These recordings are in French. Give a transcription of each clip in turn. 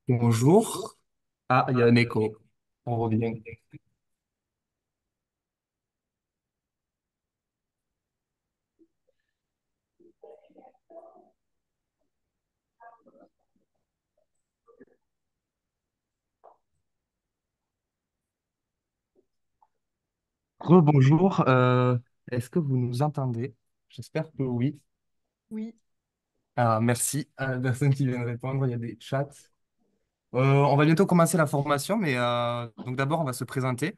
Bonjour. Ah, il y a un écho. On revient. Rebonjour. Est-ce que vous nous entendez? J'espère que oui. Oui, Ah, merci à la personne qui vient de répondre. Il y a des chats. On va bientôt commencer la formation, mais donc d'abord, on va se présenter.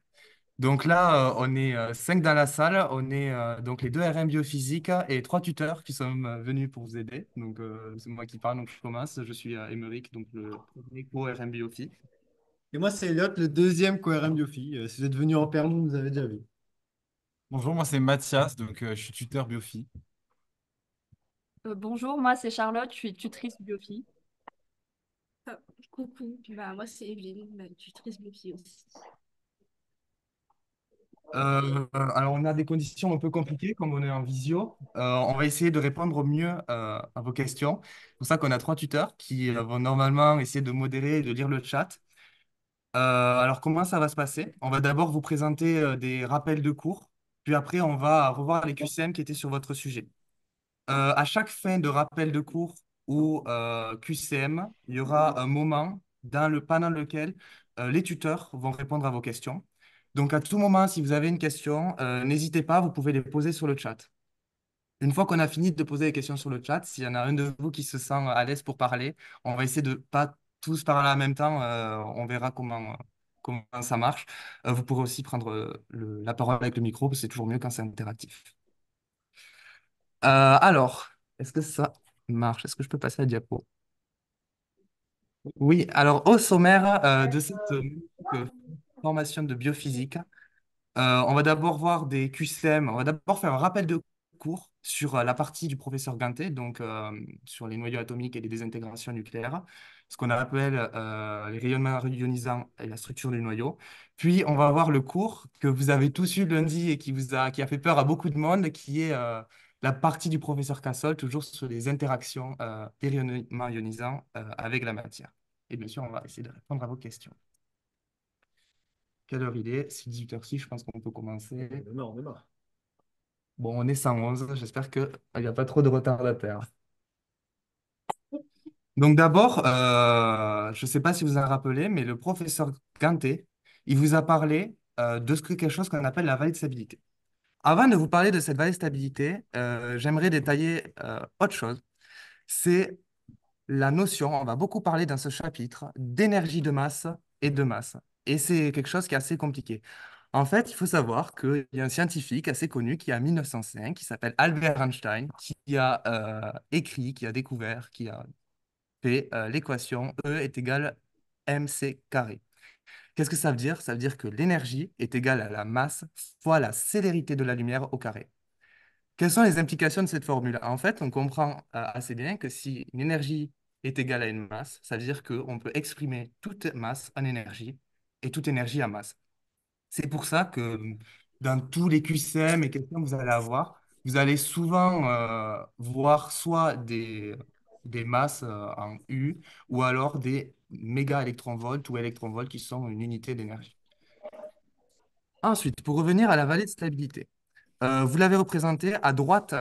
Donc là, on est cinq dans la salle. On est donc les deux RM biophysique et trois tuteurs qui sont venus pour vous aider. Donc c'est moi qui parle, donc je commence. Je suis Émeric, donc le premier co-RM biophy. Et moi, c'est Elliot, le deuxième cohérent Biofi. Si vous êtes venu en paire, vous nous avez déjà vu. Bonjour, moi c'est Mathias, je suis tuteur Biofi. bonjour, moi c'est Charlotte, je suis tutrice Biofi. Ah, coucou, moi c'est Evelyne, tutrice Buffy aussi. Alors, on a des conditions un peu compliquées, comme on est en visio. On va essayer de répondre au mieux à vos questions. C'est pour ça qu'on a trois tuteurs qui vont normalement essayer de modérer et de lire le chat. Alors, comment ça va se passer? On va d'abord vous présenter des rappels de cours, puis après, on va revoir les QCM qui étaient sur votre sujet. À chaque fin de rappel de cours ou QCM, il y aura un moment pendant lequel les tuteurs vont répondre à vos questions. Donc, à tout moment, si vous avez une question, n'hésitez pas, vous pouvez les poser sur le chat. Une fois qu'on a fini de poser les questions sur le chat, s'il y en a un de vous qui se sent à l'aise pour parler, on va essayer de pas tous parler en même temps. On verra comment ça marche. Vous pourrez aussi prendre la parole avec le micro, parce que c'est toujours mieux quand c'est interactif. Alors, est-ce que ça marche? Est-ce que je peux passer à la diapo? Oui, alors au sommaire de cette formation de biophysique, on va d'abord voir des QCM. On va d'abord faire un rappel de cours sur la partie du professeur Ganté, donc sur les noyaux atomiques et les désintégrations nucléaires, ce qu'on appelle les rayonnements ionisants et la structure du noyau. Puis, on va voir le cours que vous avez tous eu lundi et qui a fait peur à beaucoup de monde, qui est la partie du professeur Cassol, toujours sur les interactions des rayonnements ionisants avec la matière. Et bien sûr, on va essayer de répondre à vos questions. Quelle heure il est? C'est 18h06, je pense qu'on peut commencer. On démarre. Bon, on est 111, j'espère qu'il n'y a pas trop de retardataires. Donc d'abord, je ne sais pas si vous en rappelez, mais le professeur Ganté, il vous a parlé quelque chose qu'on appelle la validabilité. Avant de vous parler de cette validabilité, j'aimerais détailler autre chose. C'est la notion, on va beaucoup parler dans ce chapitre, d'énergie de masse et de masse. Et c'est quelque chose qui est assez compliqué. En fait, il faut savoir qu'il y a un scientifique assez connu qui, en 1905, qui s'appelle Albert Einstein, qui a écrit, qui a découvert, qui a fait l'équation E est égale mc carré. Qu'est-ce que ça veut dire? Ça veut dire que l'énergie est égale à la masse fois la célérité de la lumière au carré. Quelles sont les implications de cette formule? En fait, on comprend assez bien que si une énergie est égale à une masse, ça veut dire qu'on peut exprimer toute masse en énergie et toute énergie en masse. C'est pour ça que dans tous les QCM et questions que vous allez avoir, vous allez souvent voir soit des masses en U ou alors des méga-électronvolts ou électronvolts qui sont une unité d'énergie. Ensuite, pour revenir à la vallée de stabilité, vous l'avez représenté à droite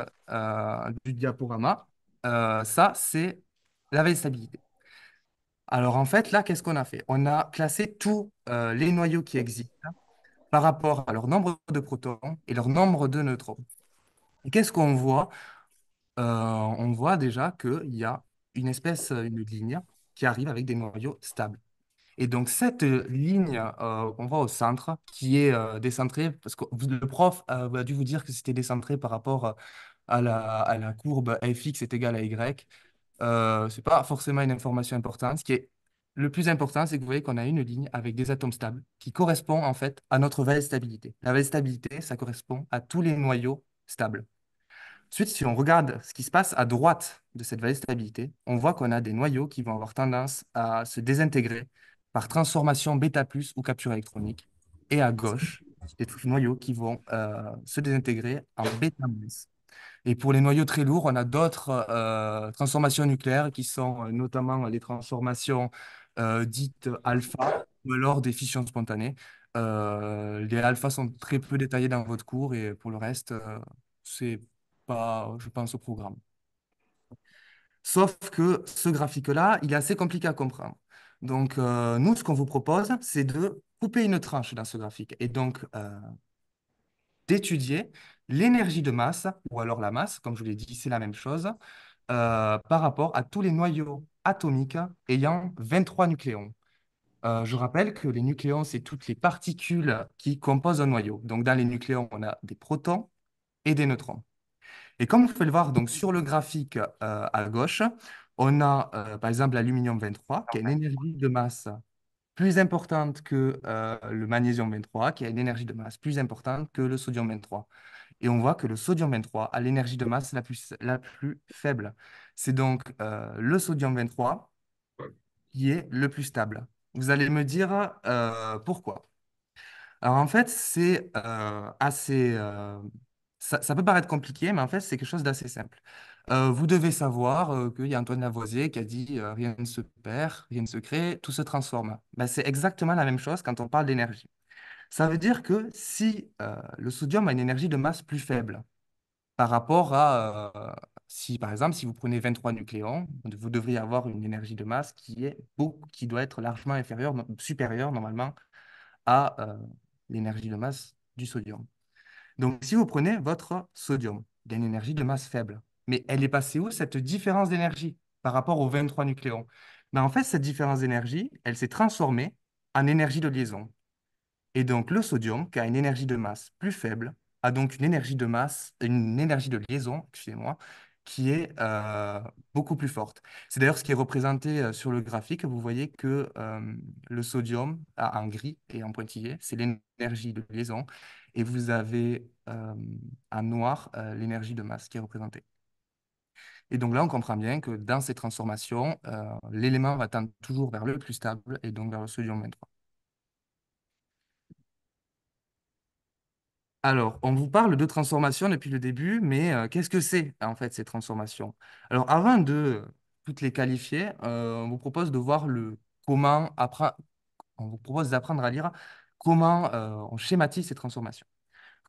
du diaporama. Ça, c'est la vallée de stabilité. Alors en fait, là, qu'est-ce qu'on a fait? On a classé tous les noyaux qui existent par rapport à leur nombre de protons et leur nombre de neutrons. Et qu'est-ce qu'on voit? On voit déjà qu'il y a une ligne qui arrive avec des noyaux stables. Et donc, cette ligne qu'on voit au centre, qui est décentrée, parce que le prof a dû vous dire que c'était décentré par rapport à la courbe fx est égal à y. Ce n'est pas forcément une information importante. Ce qui est le plus important, c'est que vous voyez qu'on a une ligne avec des atomes stables qui correspond en fait à notre vallée de stabilité. La vallée de stabilité, ça correspond à tous les noyaux stables. Ensuite, si on regarde ce qui se passe à droite de cette vallée de stabilité, on voit qu'on a des noyaux qui vont avoir tendance à se désintégrer par transformation bêta plus ou capture électronique. Et à gauche, des noyaux qui vont se désintégrer en bêta moins. Et pour les noyaux très lourds, on a d'autres transformations nucléaires qui sont notamment les transformations dites alpha ou alors des fissions spontanées. Les alphas sont très peu détaillés dans votre cours et pour le reste, c'est pas, je pense, au programme. Sauf que ce graphique-là, il est assez compliqué à comprendre. Donc, nous, ce qu'on vous propose, c'est de couper une tranche dans ce graphique. Et donc, d'étudier l'énergie de masse, ou alors la masse, comme je vous l'ai dit, c'est la même chose, par rapport à tous les noyaux atomiques ayant 23 nucléons. Je rappelle que les nucléons, c'est toutes les particules qui composent un noyau. Donc, dans les nucléons, on a des protons et des neutrons. Et comme vous pouvez le voir donc, sur le graphique à gauche, on a par exemple l'aluminium 23 qui a une énergie de masse plus importante que le magnésium 23, qui a une énergie de masse plus importante que le sodium 23. Et on voit que le sodium 23 a l'énergie de masse la plus faible. C'est donc le sodium 23 qui est le plus stable. Vous allez me dire pourquoi. Alors en fait, c'est assez... ça peut paraître compliqué, mais en fait, c'est quelque chose d'assez simple. Vous devez savoir qu'il y a Antoine Lavoisier qui a dit rien ne se perd, rien ne se crée, tout se transforme. Ben, c'est exactement la même chose quand on parle d'énergie. Ça veut dire que si le sodium a une énergie de masse plus faible par rapport à, si par exemple, si vous prenez 23 nucléons, vous devriez avoir une énergie de masse qui doit être largement inférieure, supérieure normalement à l'énergie de masse du sodium. Donc, si vous prenez votre sodium, il a une énergie de masse faible. Mais elle est passée où, cette différence d'énergie par rapport aux 23 nucléons? Ben, en fait, cette différence d'énergie, elle s'est transformée en énergie de liaison. Et donc, le sodium, qui a une énergie de masse plus faible, a donc une énergie de liaison, excusez-moi, qui est beaucoup plus forte. C'est d'ailleurs ce qui est représenté sur le graphique. Vous voyez que le sodium, en gris et en pointillé, c'est l'énergie de liaison. Et vous avez en noir l'énergie de masse qui est représentée. Et donc là, on comprend bien que dans ces transformations, l'élément va tendre toujours vers le plus stable et donc vers le sodium 23. Alors, on vous parle de transformation depuis le début, mais qu'est-ce que c'est en fait ces transformations? Alors, avant de toutes les qualifier, on vous propose de voir on vous propose d'apprendre à lire comment on schématise ces transformations.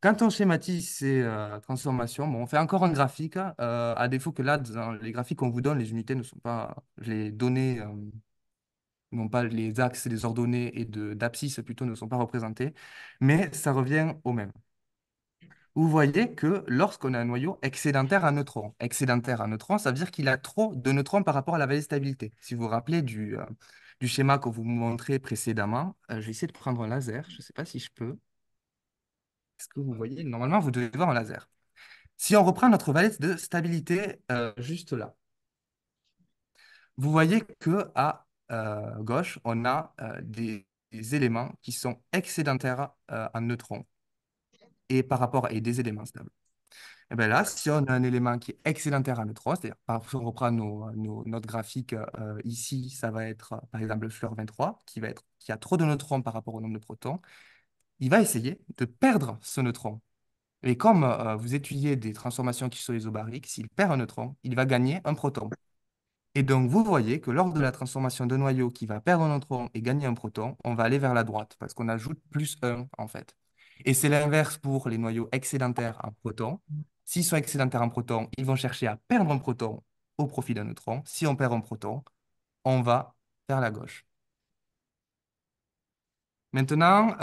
Quand on schématise ces transformations, bon, on fait encore un graphique, à défaut que là, dans les graphiques qu'on vous donne, les unités ne sont pas, les données, non pas les axes et les ordonnées et d'abscisse plutôt ne sont pas représentés, mais ça revient au même. Vous voyez que lorsqu'on a un noyau excédentaire en neutrons, ça veut dire qu'il a trop de neutrons par rapport à la valeur de stabilité. Si vous vous rappelez du schéma que vous me montrez précédemment, je vais essayer de prendre un laser. Je ne sais pas si je peux. Est-ce que vous voyez? Normalement, vous devez voir un laser. Si on reprend notre valeur de stabilité juste là, vous voyez que à gauche, on a des éléments qui sont excédentaires en neutrons et par rapport et des éléments stables. Et bien là, si on a un élément qui est excédentaire en neutrons, c'est-à-dire, si on reprend notre graphique ici, ça va être par exemple le fleur 23, qui a trop de neutrons par rapport au nombre de protons, il va essayer de perdre ce neutron. Et comme vous étudiez des transformations qui sont isobariques, s'il perd un neutron, il va gagner un proton. Et donc, vous voyez que lors de la transformation de noyau qui va perdre un neutron et gagner un proton, on va aller vers la droite parce qu'on ajoute plus un en fait. Et c'est l'inverse pour les noyaux excédentaires en protons. S'ils sont excédentaires en protons, ils vont chercher à perdre un proton au profit d'un neutron. Si on perd un proton, on va vers la gauche. Maintenant,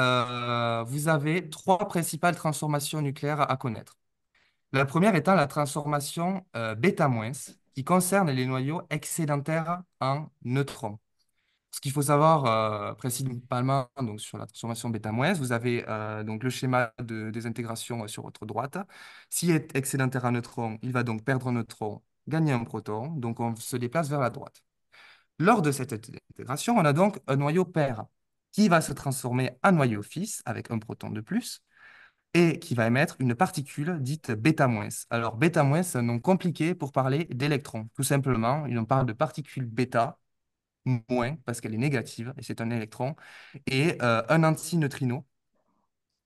vous avez trois principales transformations nucléaires à connaître. La première étant la transformation bêta-, qui concerne les noyaux excédentaires en neutrons. Ce qu'il faut savoir principalement donc, sur la transformation bêta-, vous avez donc le schéma des intégrations sur votre droite. S'il est excédentaire en neutrons, il va donc perdre un neutron, gagner un proton, donc on se déplace vers la droite. Lors de cette intégration, on a donc un noyau pair qui va se transformer en noyau fils avec un proton de plus et qui va émettre une particule dite bêta-. Alors, bêta-, c'est un nom compliqué pour parler d'électrons. Tout simplement, on parle de particule bêta, moins, parce qu'elle est négative, et c'est un électron, et un antineutrino,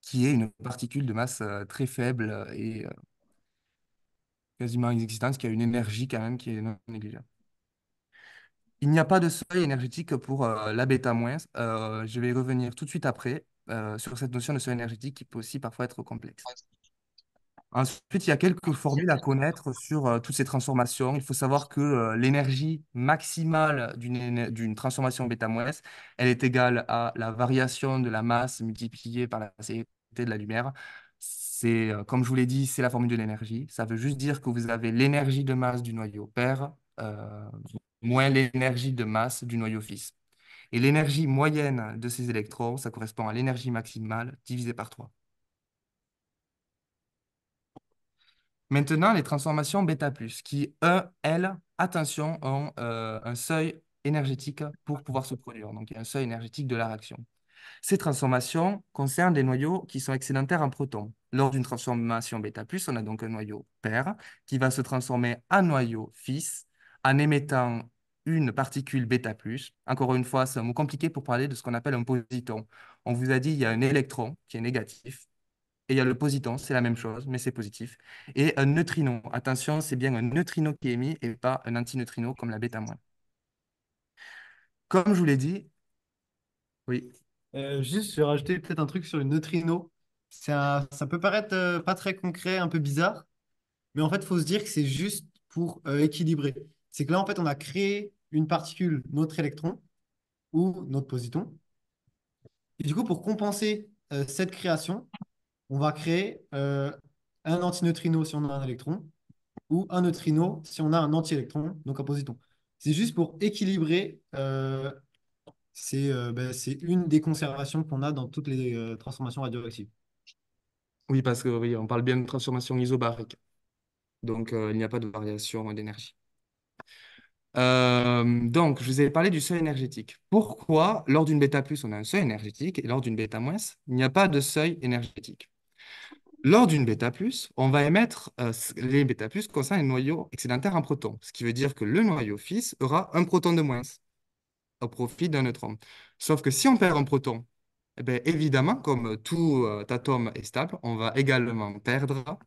qui est une particule de masse très faible et quasiment inexistante, qui a une énergie quand même qui est non négligeable. Il n'y a pas de seuil énergétique pour la bêta-. Je vais y revenir tout de suite après sur cette notion de seuil énergétique qui peut aussi parfois être complexe. Ensuite, il y a quelques formules à connaître sur toutes ces transformations. Il faut savoir que l'énergie maximale d'une transformation bêta-, elle est égale à la variation de la masse multipliée par la célérité de la lumière. C'est, comme je vous l'ai dit, c'est la formule de l'énergie. Ça veut juste dire que vous avez l'énergie de masse du noyau pair moins l'énergie de masse du noyau fils. Et l'énergie moyenne de ces électrons, ça correspond à l'énergie maximale divisée par 3. Maintenant, les transformations bêta+, qui, elles, attention, ont un seuil énergétique pour pouvoir se produire. Donc, il y a un seuil énergétique de la réaction. Ces transformations concernent des noyaux qui sont excédentaires en protons. Lors d'une transformation bêta+, on a donc un noyau pair qui va se transformer en noyau fils en émettant une particule bêta+. Encore une fois, c'est un mot compliqué pour parler de ce qu'on appelle un positon. On vous a dit il y a un électron qui est négatif et il y a le positon, c'est la même chose, mais c'est positif. Et un neutrino. Attention, c'est bien un neutrino qui est émis et pas un antineutrino comme la bêta-. Comme je vous l'ai dit, oui. Juste, je vais rajouter peut-être un truc sur le neutrino. Ça peut paraître pas très concret, un peu bizarre, mais en fait, il faut se dire que c'est juste pour équilibrer. C'est que là, en fait, on a créé une particule, notre électron ou notre positon. Et du coup, pour compenser cette création, on va créer un antineutrino si on a un électron ou un neutrino si on a un antiélectron, donc un positon. C'est juste pour équilibrer. C'est une des conservations qu'on a dans toutes les transformations radioactives. Oui, parce que oui, on parle bien de transformation isobarique. Donc, il n'y a pas de variation d'énergie. Donc, je vous ai parlé du seuil énergétique. Pourquoi, lors d'une bêta+, on a un seuil énergétique et lors d'une bêta-, il n'y a pas de seuil énergétique? Lors d'une bêta+, on va émettre les bêta+ concernent les noyaux excédentaires en protons, ce qui veut dire que le noyau fils aura un proton de moins au profit d'un neutron. Sauf que si on perd un proton, eh bien, évidemment, comme tout atome est stable, on va également perdre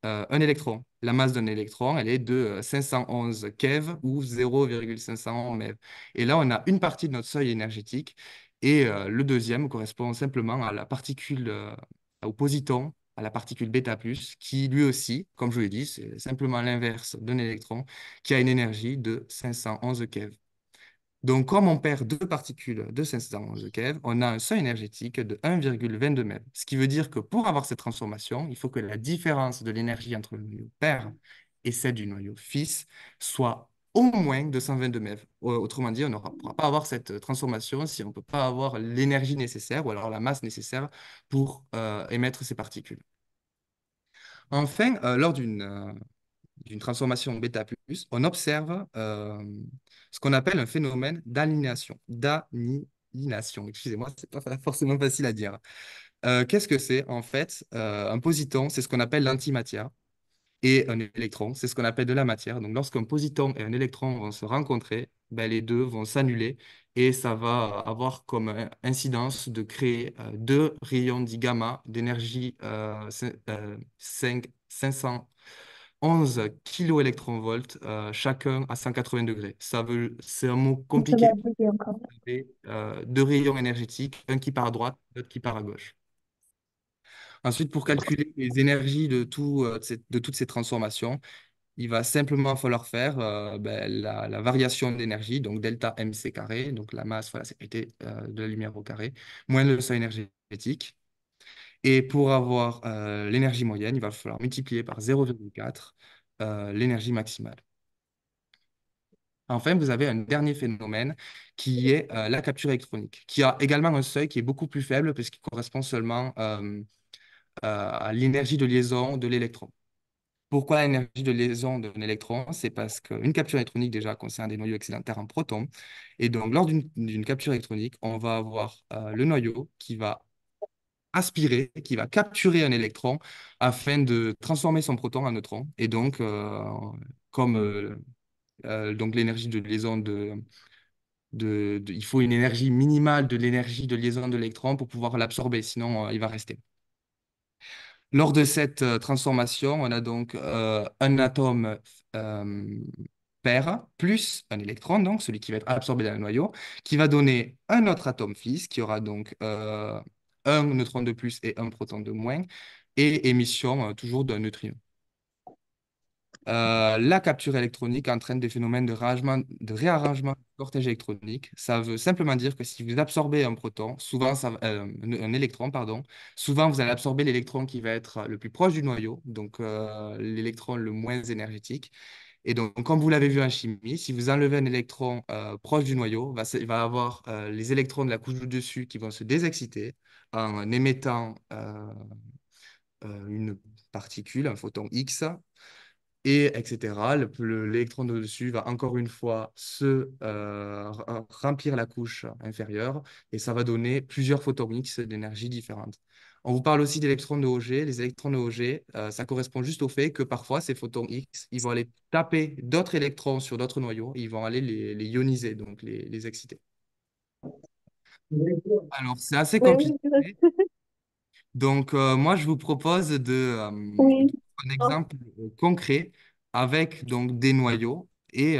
un électron. La masse d'un électron, elle est de 511 keV ou 0,511 MeV. Et là, on a une partie de notre seuil énergétique et le deuxième correspond simplement à la particule, au positon, à la particule bêta+, qui lui aussi, comme je vous l'ai dit, c'est simplement l'inverse d'un électron qui a une énergie de 511 keV. Donc, comme on perd deux particules de 511 keV, on a un seuil énergétique de 1,22 MeV. Ce qui veut dire que pour avoir cette transformation, il faut que la différence de l'énergie entre le noyau pair et celle du noyau fils soit au moins de 122 MeV. Autrement dit, on ne pourra pas avoir cette transformation si on ne peut pas avoir l'énergie nécessaire ou alors la masse nécessaire pour émettre ces particules. Enfin, lors d'une transformation bêta+, on observe ce qu'on appelle un phénomène d'aliénation. D'annihilation, excusez-moi, c'est pas forcément facile à dire. Qu'est-ce que c'est? En fait, un positon, c'est ce qu'on appelle l'antimatière. et un électron. C'est ce qu'on appelle de la matière. Donc, lorsqu'un positron et un électron vont se rencontrer, ben, les deux vont s'annuler et ça va avoir comme incidence de créer deux rayons dits gamma d'énergie 511 kiloélectronvolts, chacun à 180 degrés. C'est un mot Ça va compliqué. bugger encore. Deux rayons énergétiques, un qui part à droite, l'autre qui part à gauche. Ensuite, pour calculer les énergies de toutes ces transformations, il va simplement falloir faire la variation d'énergie, donc delta mc carré, donc la masse fois la sécurité de la lumière au carré, moins le seuil énergétique. Et pour avoir l'énergie moyenne, il va falloir multiplier par 0,4 l'énergie maximale. Enfin, vous avez un dernier phénomène qui est la capture électronique, qui a également un seuil qui est beaucoup plus faible puisqu'il correspond seulement à l'énergie de liaison de l'électron. Pourquoi l'énergie de liaison d'un électron? C'est parce qu'une capture électronique déjà concerne des noyaux excédentaires en protons. Et donc, lors d'une capture électronique, on va avoir le noyau qui va aspirer, qui va capturer un électron afin de transformer son proton en neutron. Et donc, comme donc l'énergie de liaison il faut une énergie minimale de l'énergie de liaison de l'électron pour pouvoir l'absorber, sinon il va rester. Lors de cette transformation, on a donc un atome euh, pair plus un électron, donc celui qui va être absorbé dans le noyau, qui va donner un autre atome fils, qui aura donc un neutron de plus et un proton de moins, et émission toujours d'un neutrino. La capture électronique entraîne des phénomènes de réarrangement du cortège électronique. Ça veut simplement dire que si vous absorbez un proton, souvent un électron, pardon, souvent vous allez absorber l'électron qui va être le plus proche du noyau, donc l'électron le moins énergétique. Et donc, comme vous l'avez vu en chimie, si vous enlevez un électron proche du noyau, il va avoir les électrons de la couche du dessus qui vont se désexciter en émettant une particule, un photon X, et etc. L'électron de dessus va encore une fois remplir la couche inférieure et ça va donner plusieurs photons X d'énergie différentes. On vous parle aussi d'électrons de Auger. Les électrons de Auger, ça correspond juste au fait que parfois ces photons X, ils vont aller taper d'autres électrons sur d'autres noyaux et ils vont aller les ioniser, donc les exciter. Alors, c'est assez Oui, compliqué. oui, Donc, moi, je vous propose oui. un exemple concret avec donc des noyaux et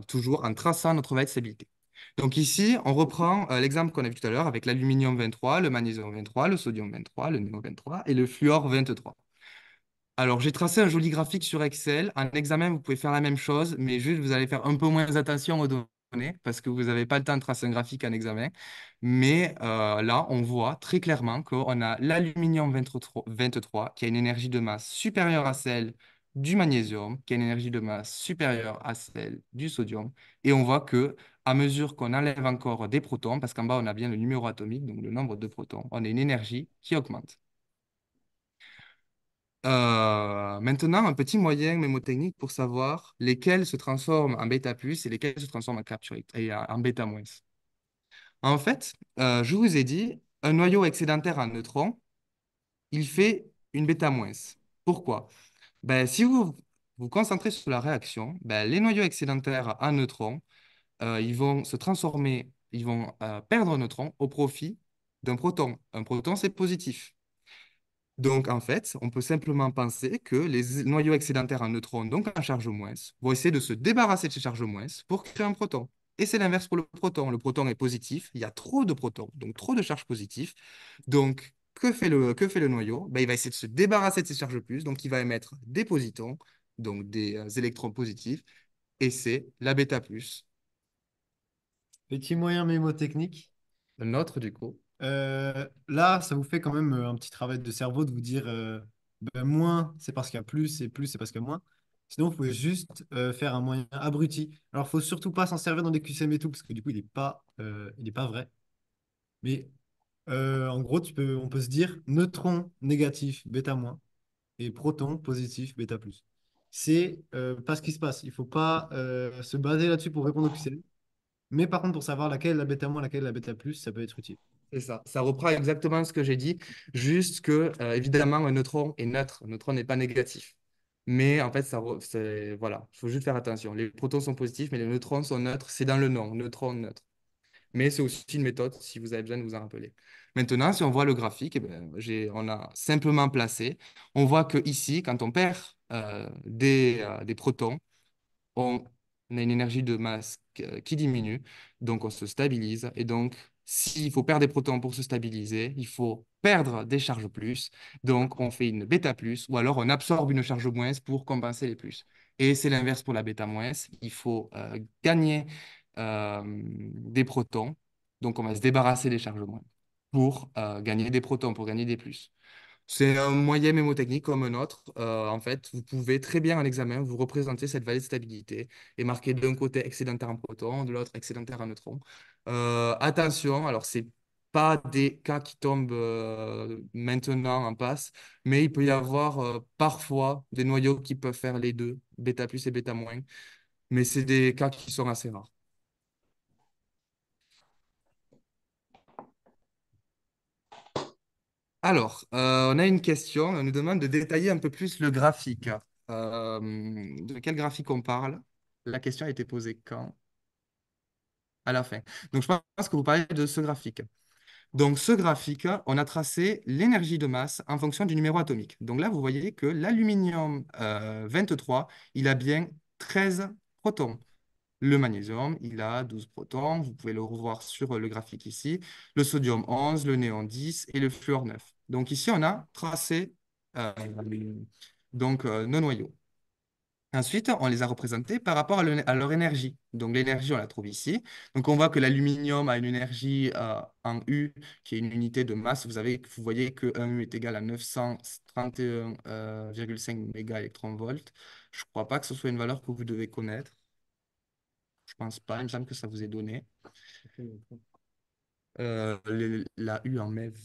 toujours en traçant notre vague de stabilité. Donc ici, on reprend l'exemple qu'on a vu tout à l'heure avec l'aluminium 23, le magnésium 23, le sodium 23, le néon 23 et le fluor 23. Alors, j'ai tracé un joli graphique sur Excel. En examen, vous pouvez faire la même chose, mais juste, vous allez faire un peu moins attention aux données parce que vous n'avez pas le temps de tracer un graphique en examen. Mais là, on voit très clairement qu'on a l'aluminium 23 qui a une énergie de masse supérieure à celle du magnésium, qui a une énergie de masse supérieure à celle du sodium. Et on voit que à mesure qu'on enlève encore des protons, parce qu'en bas, on a bien le numéro atomique, donc le nombre de protons, on a une énergie qui augmente. Maintenant, un petit moyen mémotechnique pour savoir lesquels se transforment en bêta plus et lesquels se transforment en capture et en bêta moins. En fait, je vous ai dit, un noyau excédentaire en neutrons, il fait une bêta moins. Pourquoi? Ben, si vous vous concentrez sur la réaction, ben, les noyaux excédentaires en neutrons, ils vont se transformer, ils vont perdre un neutron au profit d'un proton. Un proton, c'est positif. Donc, en fait, on peut simplement penser que les noyaux excédentaires en neutrons, donc en charge moins, vont essayer de se débarrasser de ces charges moins pour créer un proton. Et c'est l'inverse pour le proton. Le proton est positif, il y a trop de protons, donc trop de charges positives. Donc, que fait le noyau? Ben, il va essayer de se débarrasser de ces charges plus, donc il va émettre des positons, donc des électrons positifs, et c'est la bêta plus, Petit moyen mémotechnique. le nôtre du coup. Là, ça vous fait quand même un petit travail de cerveau de vous dire ben, moins, c'est parce qu'il y a plus, et plus, c'est parce qu'il y a moins. Sinon, vous pouvez juste faire un moyen abruti. Alors, il faut surtout pas s'en servir dans des QCM et tout, parce que du coup, il est pas vrai. Mais en gros, on peut se dire neutron négatif, bêta moins, et proton positif, bêta plus. C'est pas ce qui se passe. Il faut pas se baser là-dessus pour répondre au QCM. Mais par contre, pour savoir laquelle est la bêta moins, laquelle est la bêta plus, ça peut être utile. C'est ça. Ça reprend exactement ce que j'ai dit, juste que, évidemment, un neutron est neutre. Un neutron n'est pas négatif. Mais en fait, voilà, il faut juste faire attention. Les protons sont positifs, mais les neutrons sont neutres. C'est dans le nom, neutron, neutre. Mais c'est aussi une méthode si vous avez besoin de vous en rappeler. Maintenant, si on voit le graphique, eh ben, on a simplement placé. On voit que ici, quand on perd des protons, on a une énergie de masse qui diminue, donc on se stabilise. Et donc, s'il faut perdre des protons pour se stabiliser, il faut perdre des charges plus. Donc, on fait une bêta plus, ou alors on absorbe une charge moins pour compenser les plus. Et c'est l'inverse pour la bêta moins. Il faut gagner des protons. Donc, on va se débarrasser des charges moins pour gagner des protons, pour gagner des plus. C'est un moyen mémotechnique comme un autre. En fait, vous pouvez très bien en examen vous représenter cette vallée de stabilité et marquer d'un côté excédentaire en protons, de l'autre excédentaire en neutrons. Attention, alors c'est pas des cas qui tombent maintenant en passe, mais il peut y avoir parfois des noyaux qui peuvent faire les deux, bêta plus et bêta moins, mais c'est des cas qui sont assez rares. Alors, on a une question, on nous demande de détailler un peu plus le graphique. De quel graphique on parle? La question a été posée quand? À la fin. Donc, je pense que vous parlez de ce graphique. Donc, ce graphique, on a tracé l'énergie de masse en fonction du numéro atomique. Donc là, vous voyez que l'aluminium 23, il a bien 13 protons. Le magnésium, il a 12 protons. Vous pouvez le revoir sur le graphique ici. Le sodium 11, le néon 10 et le fluor 9. Donc ici, on a tracé euh, nos noyaux. Ensuite, on les a représentés par rapport à leur énergie. Donc l'énergie, on la trouve ici. Donc on voit que l'aluminium a une énergie en U, qui est une unité de masse. Vous voyez que 1 U est égal à 931,5 mégaélectronvolts. Je ne crois pas que ce soit une valeur que vous devez connaître. Je pense pas, il me semble que ça vous est donné. La U en MeV,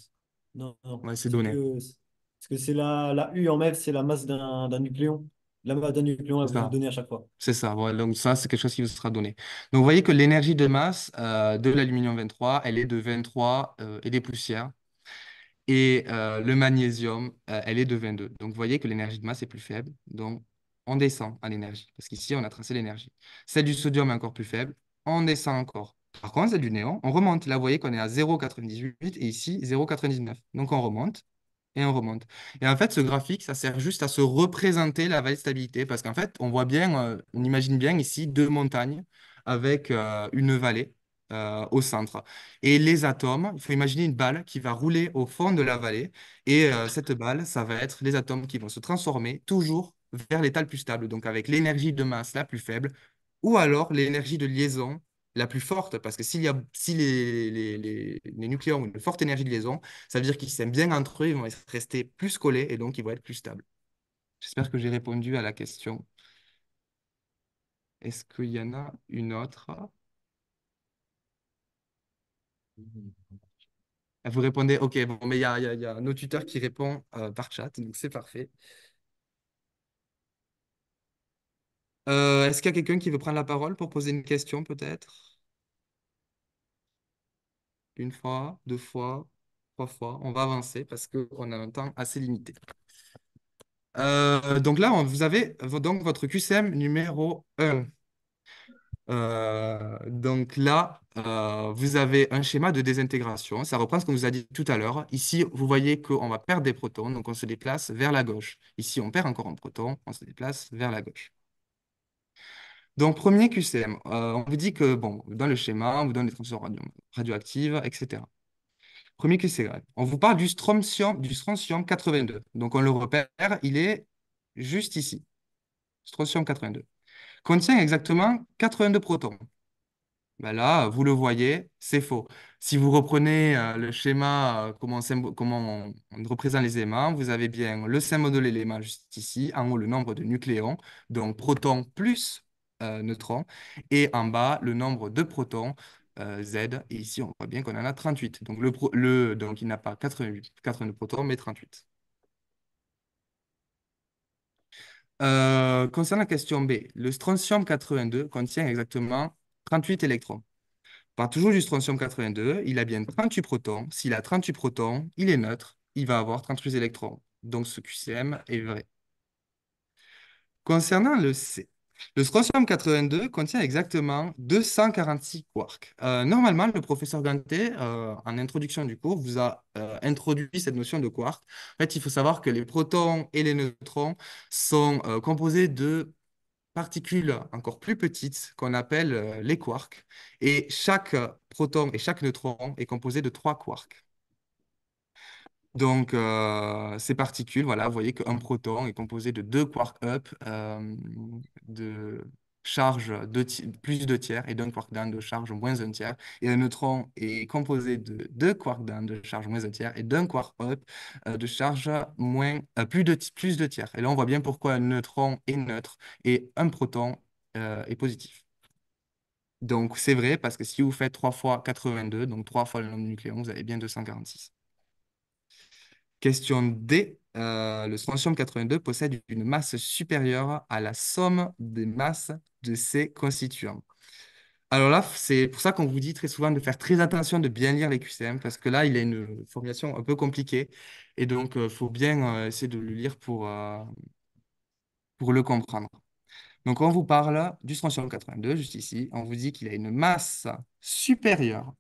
Non, non. ouais, c'est donné. Parce que c'est la U en MEV, c'est la masse d'un nucléon. La masse d'un nucléon, C'est elle vous est ça. donnée à chaque fois. C'est ça. Voilà. Donc ça, c'est quelque chose qui vous sera donné. Donc vous voyez que l'énergie de masse de l'aluminium 23, elle est de 23 et des poussières. Et le magnésium, elle est de 22. Donc vous voyez que l'énergie de masse est plus faible. Donc on descend en énergie. Parce qu'ici, on a tracé l'énergie. Celle du sodium est encore plus faible. On descend encore. Par contre, celle du néon, on remonte. Là, vous voyez qu'on est à 0,98 et ici 0,99. Donc on remonte et on remonte. Et en fait, ce graphique, ça sert juste à se représenter la vallée de stabilité parce qu'en fait, on voit bien, on imagine bien ici deux montagnes avec une vallée au centre. Et les atomes, il faut imaginer une balle qui va rouler au fond de la vallée. Et cette balle, ça va être les atomes qui vont se transformer toujours vers l'état le plus stable, donc avec l'énergie de masse la plus faible, ou alors l'énergie de liaison la plus forte, parce que si les nucléons ont une forte énergie de liaison, ça veut dire qu'ils s'aiment bien entre eux, ils vont rester plus collés et donc ils vont être plus stables. J'espère que j'ai répondu à la question. Est-ce qu'il y en a une autre? Vous répondez, ok, bon, mais il y a nos tuteurs qui répond par chat, donc c'est parfait. Est-ce qu'il y a quelqu'un qui veut prendre la parole pour poser une question, peut-être? Une fois, deux fois, trois fois. On va avancer parce qu'on a un temps assez limité. Donc là, vous avez donc votre QCM numéro 1. Donc là, vous avez un schéma de désintégration. Ça reprend ce qu'on vous a dit tout à l'heure. Ici, vous voyez qu'on va perdre des protons, donc on se déplace vers la gauche. Ici, on perd encore un proton, on se déplace vers la gauche. Donc, premier QCM, on vous dit que, bon, dans le schéma, on vous donne des transitions radioactives, etc. Premier QCM, on vous parle du strontium 82. Donc, on le repère, il est juste ici. Strontium 82. Contient exactement 82 protons. Ben là, vous le voyez, c'est faux. Si vous reprenez le schéma, comment on représente les éléments, vous avez bien le symbole de l'élément juste ici, en haut le nombre de nucléons, donc protons plus neutrons, et en bas le nombre de protons, Z, et ici on voit bien qu'on en a 38. Donc, donc il n'a pas 82 protons, mais 38. Concernant la question B, le strontium 82 contient exactement 38 électrons. Part toujours du strontium 82, il a bien 38 protons. S'il a 38 protons, il est neutre, il va avoir 38 électrons. Donc ce QCM est vrai. Concernant le C, le strontium 82 contient exactement 246 quarks. Normalement, le professeur Ganté, en introduction du cours, vous a introduit cette notion de quark. En fait, il faut savoir que les protons et les neutrons sont composés de particules encore plus petites qu'on appelle les quarks. Et chaque proton et chaque neutron est composé de trois quarks. Donc, ces particules, voilà, vous voyez qu'un proton est composé de deux quarks up de charge plus 2 tiers et d'un quark down de charge moins un tiers. Et un neutron est composé de deux quarks down de charge moins un tiers et d'un quark up de charge plus 2 tiers. Et là, on voit bien pourquoi un neutron est neutre et un proton est positif. Donc, c'est vrai parce que si vous faites 3 fois 82, donc 3 fois le nombre de nucléons, vous avez bien 246. Question D. Le strontium 82 possède une masse supérieure à la somme des masses de ses constituants. Alors là, c'est pour ça qu'on vous dit très souvent de faire très attention de bien lire les QCM, parce que là, il a une formulation un peu compliquée. Et donc, il faut bien essayer de le lire pour le comprendre. Donc, on vous parle du strontium 82, juste ici. On vous dit qu'il a une masse supérieure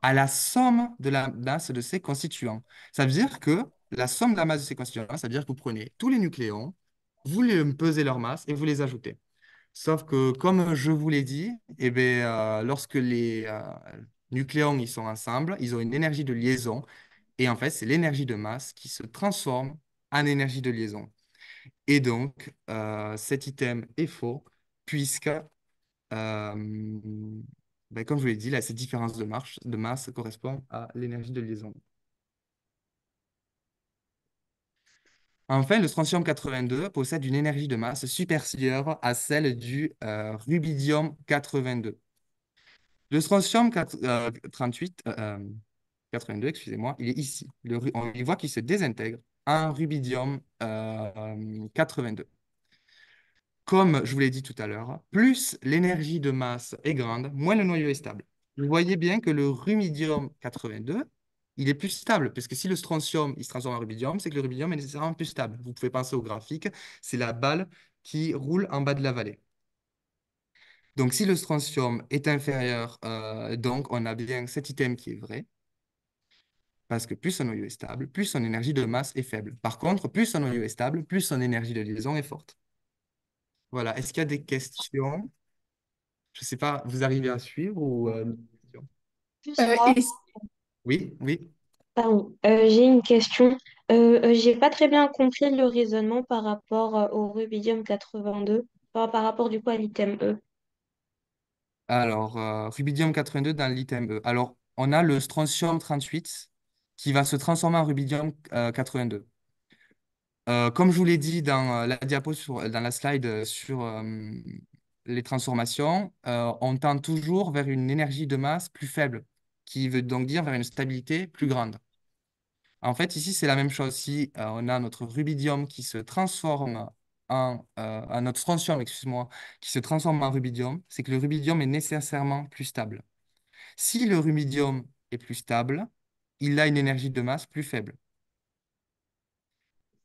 à la somme de la masse de ses constituants. Ça veut dire que la somme de la masse de ses constituants, ça veut dire que vous prenez tous les nucléons, vous les pesez leur masse et vous les ajoutez. Sauf que, comme je vous l'ai dit, eh bien, lorsque les nucléons ils sont ensemble, ils ont une énergie de liaison. Et en fait, c'est l'énergie de masse qui se transforme en énergie de liaison. Et donc, cet item est faux, puisque, comme je vous l'ai dit, là, cette différence de masse correspond à l'énergie de liaison. Enfin, le strontium 82 possède une énergie de masse supérieure à celle du rubidium 82. Le strontium 82, excusez-moi, il est ici. On y voit qu'il se désintègre en rubidium 82. Comme je vous l'ai dit tout à l'heure, plus l'énergie de masse est grande, moins le noyau est stable. Vous voyez bien que le rubidium 82, il est plus stable, parce que si le strontium il se transforme en rubidium, c'est que le rubidium est nécessairement plus stable. Vous pouvez penser au graphique, c'est la balle qui roule en bas de la vallée. Donc si le strontium est inférieur, donc on a bien cet item qui est vrai, parce que plus son noyau est stable, plus son énergie de masse est faible. Par contre, plus son noyau est stable, plus son énergie de liaison est forte. Voilà. Est-ce qu'il y a des questions? Je ne sais pas, vous arrivez à suivre ou Excuse-moi. Oui, oui. Pardon, j'ai une question. J'ai pas très bien compris le raisonnement par rapport au rubidium 82, par rapport du coup à l'item E. Alors, rubidium 82 dans l'item E. Alors, on a le strontium 38 qui va se transformer en rubidium 82. Comme je vous l'ai dit dans la diapo, dans la slide sur les transformations, on tend toujours vers une énergie de masse plus faible, qui veut donc dire vers une stabilité plus grande. En fait, ici, c'est la même chose. Si on a notre rubidium qui se transforme notre strontium, excuse-moi, qui se transforme en rubidium, c'est que le rubidium est nécessairement plus stable. Si le rubidium est plus stable, il a une énergie de masse plus faible.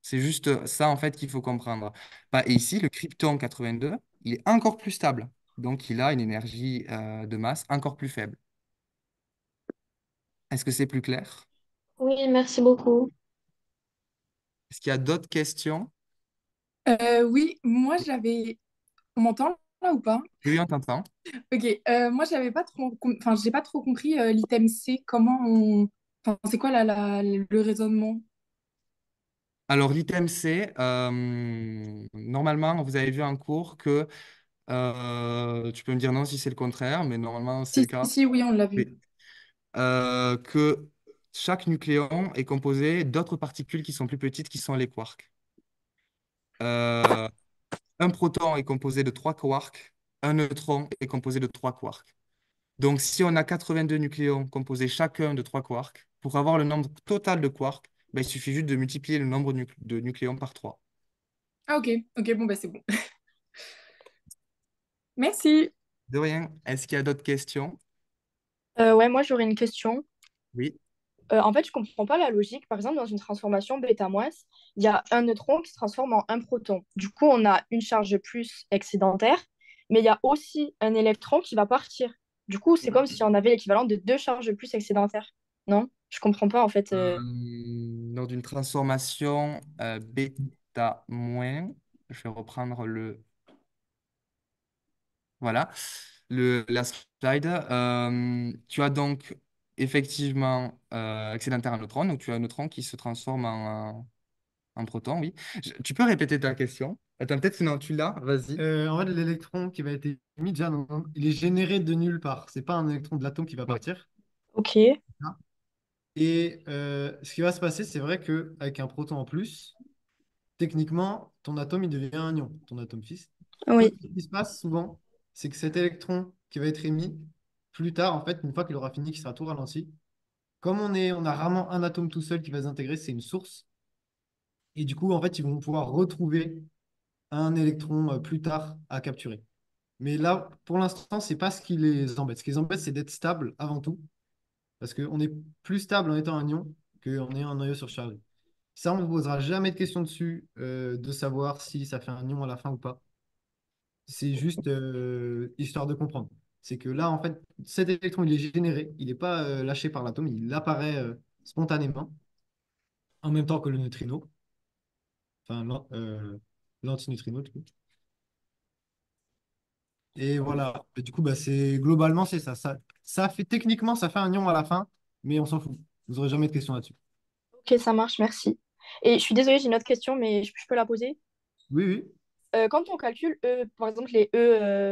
C'est juste ça, en fait, qu'il faut comprendre. Et ici, le krypton 82, il est encore plus stable. Donc, il a une énergie de masse encore plus faible. Est-ce que c'est plus clair? Oui, merci beaucoup. Est-ce qu'il y a d'autres questions? Oui, moi j'avais. On m'entend là ou pas? Oui, on t'entend. Ok, moi j'avais pas trop. Enfin, j'ai pas trop compris l'item C. Comment on. Enfin, c'est quoi le raisonnement? Alors, l'item C, normalement, vous avez vu en cours que, tu peux me dire non si c'est le contraire, mais normalement, c'est le Si, cas. si, oui, on l'a vu. Oui. Que chaque nucléon est composé d'autres particules qui sont plus petites, qui sont les quarks. Euh, un proton est composé de trois quarks, un neutron est composé de trois quarks. Donc, si on a 82 nucléons composés chacun de trois quarks, pour avoir le nombre total de quarks, ben, il suffit juste de multiplier le nombre de nucléons par 3. Ah, ok, ok, bon, bah c'est bon. Merci. De rien. Est-ce qu'il y a d'autres questions? Ouais, moi j'aurais une question. Oui. En fait, je comprends pas la logique. Par exemple, dans une transformation bêta-moins, il y a un neutron qui se transforme en un proton. Du coup, on a une charge plus excédentaire, mais il y a aussi un électron qui va partir. Du coup, c'est comme si on avait l'équivalent de deux charges plus excédentaires. Non? Je comprends pas, en fait. Lors d'une transformation bêta moins, je vais reprendre voilà, la slide. Tu as donc effectivement excédentaire en neutron, donc tu as un neutron qui se transforme en proton, oui. Tu peux répéter ta question? Attends, peut-être que non, tu l'as, vas-y. En fait, l'électron qui va être émis, déjà, il est généré de nulle part. C'est pas un électron de l'atome qui va Ouais. partir. Ok, Et ce qui va se passer, c'est vrai qu'avec un proton en plus, techniquement, ton atome, il devient un ion, ton atome fils. Sauf oui, que ce qui se passe souvent, c'est que cet électron qui va être émis, plus tard, en fait, une fois qu'il aura fini, qu'il sera tout ralenti, comme on a rarement un atome tout seul qui va s'intégrer, c'est une source. Et du coup, en fait, ils vont pouvoir retrouver un électron plus tard à capturer. Mais là, pour l'instant, c'est pas ce qui les embête. Ce qui les embête, c'est d'être stable avant tout. Parce qu'on est plus stable en étant un ion qu'en ayant un noyau surchargé. Ça, on ne vous posera jamais de question dessus de savoir si ça fait un ion à la fin ou pas. C'est juste histoire de comprendre. C'est que là, en fait, cet électron, il est généré, il n'est pas lâché par l'atome, il apparaît spontanément en même temps que le neutrino, enfin l'antineutrino, du coup. Et voilà. Et du coup, bah, globalement, c'est ça. Ça fait techniquement, ça fait un ion à la fin, mais on s'en fout. Vous n'aurez jamais de questions là-dessus. ok, ça marche, merci. Et je suis désolée, j'ai une autre question, mais je peux la poser? Oui, oui. Quand on calcule par exemple les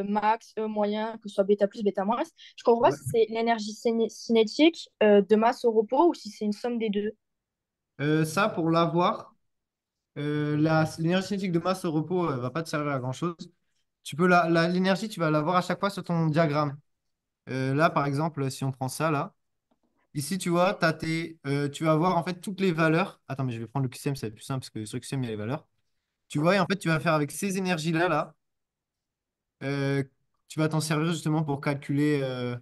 max, E moyen, que ce soit bêta plus, bêta moins, je comprends pas Ouais. si c'est l'énergie cinétique de masse au repos ou si c'est une somme des deux. Ça, pour l'avoir, l'énergie cinétique de masse au repos va pas te servir à grand-chose. L'énergie, tu vas l'avoir à chaque fois sur ton diagramme. Là, par exemple, si on prend ça, là, ici, tu vois, tu vas avoir en fait toutes les valeurs. Attends, mais je vais prendre le QCM, ça va être plus simple parce que sur le QCM, il y a les valeurs. Tu vois, et en fait, tu vas faire avec ces énergies-là, là, euh, tu vas t'en servir justement pour calculer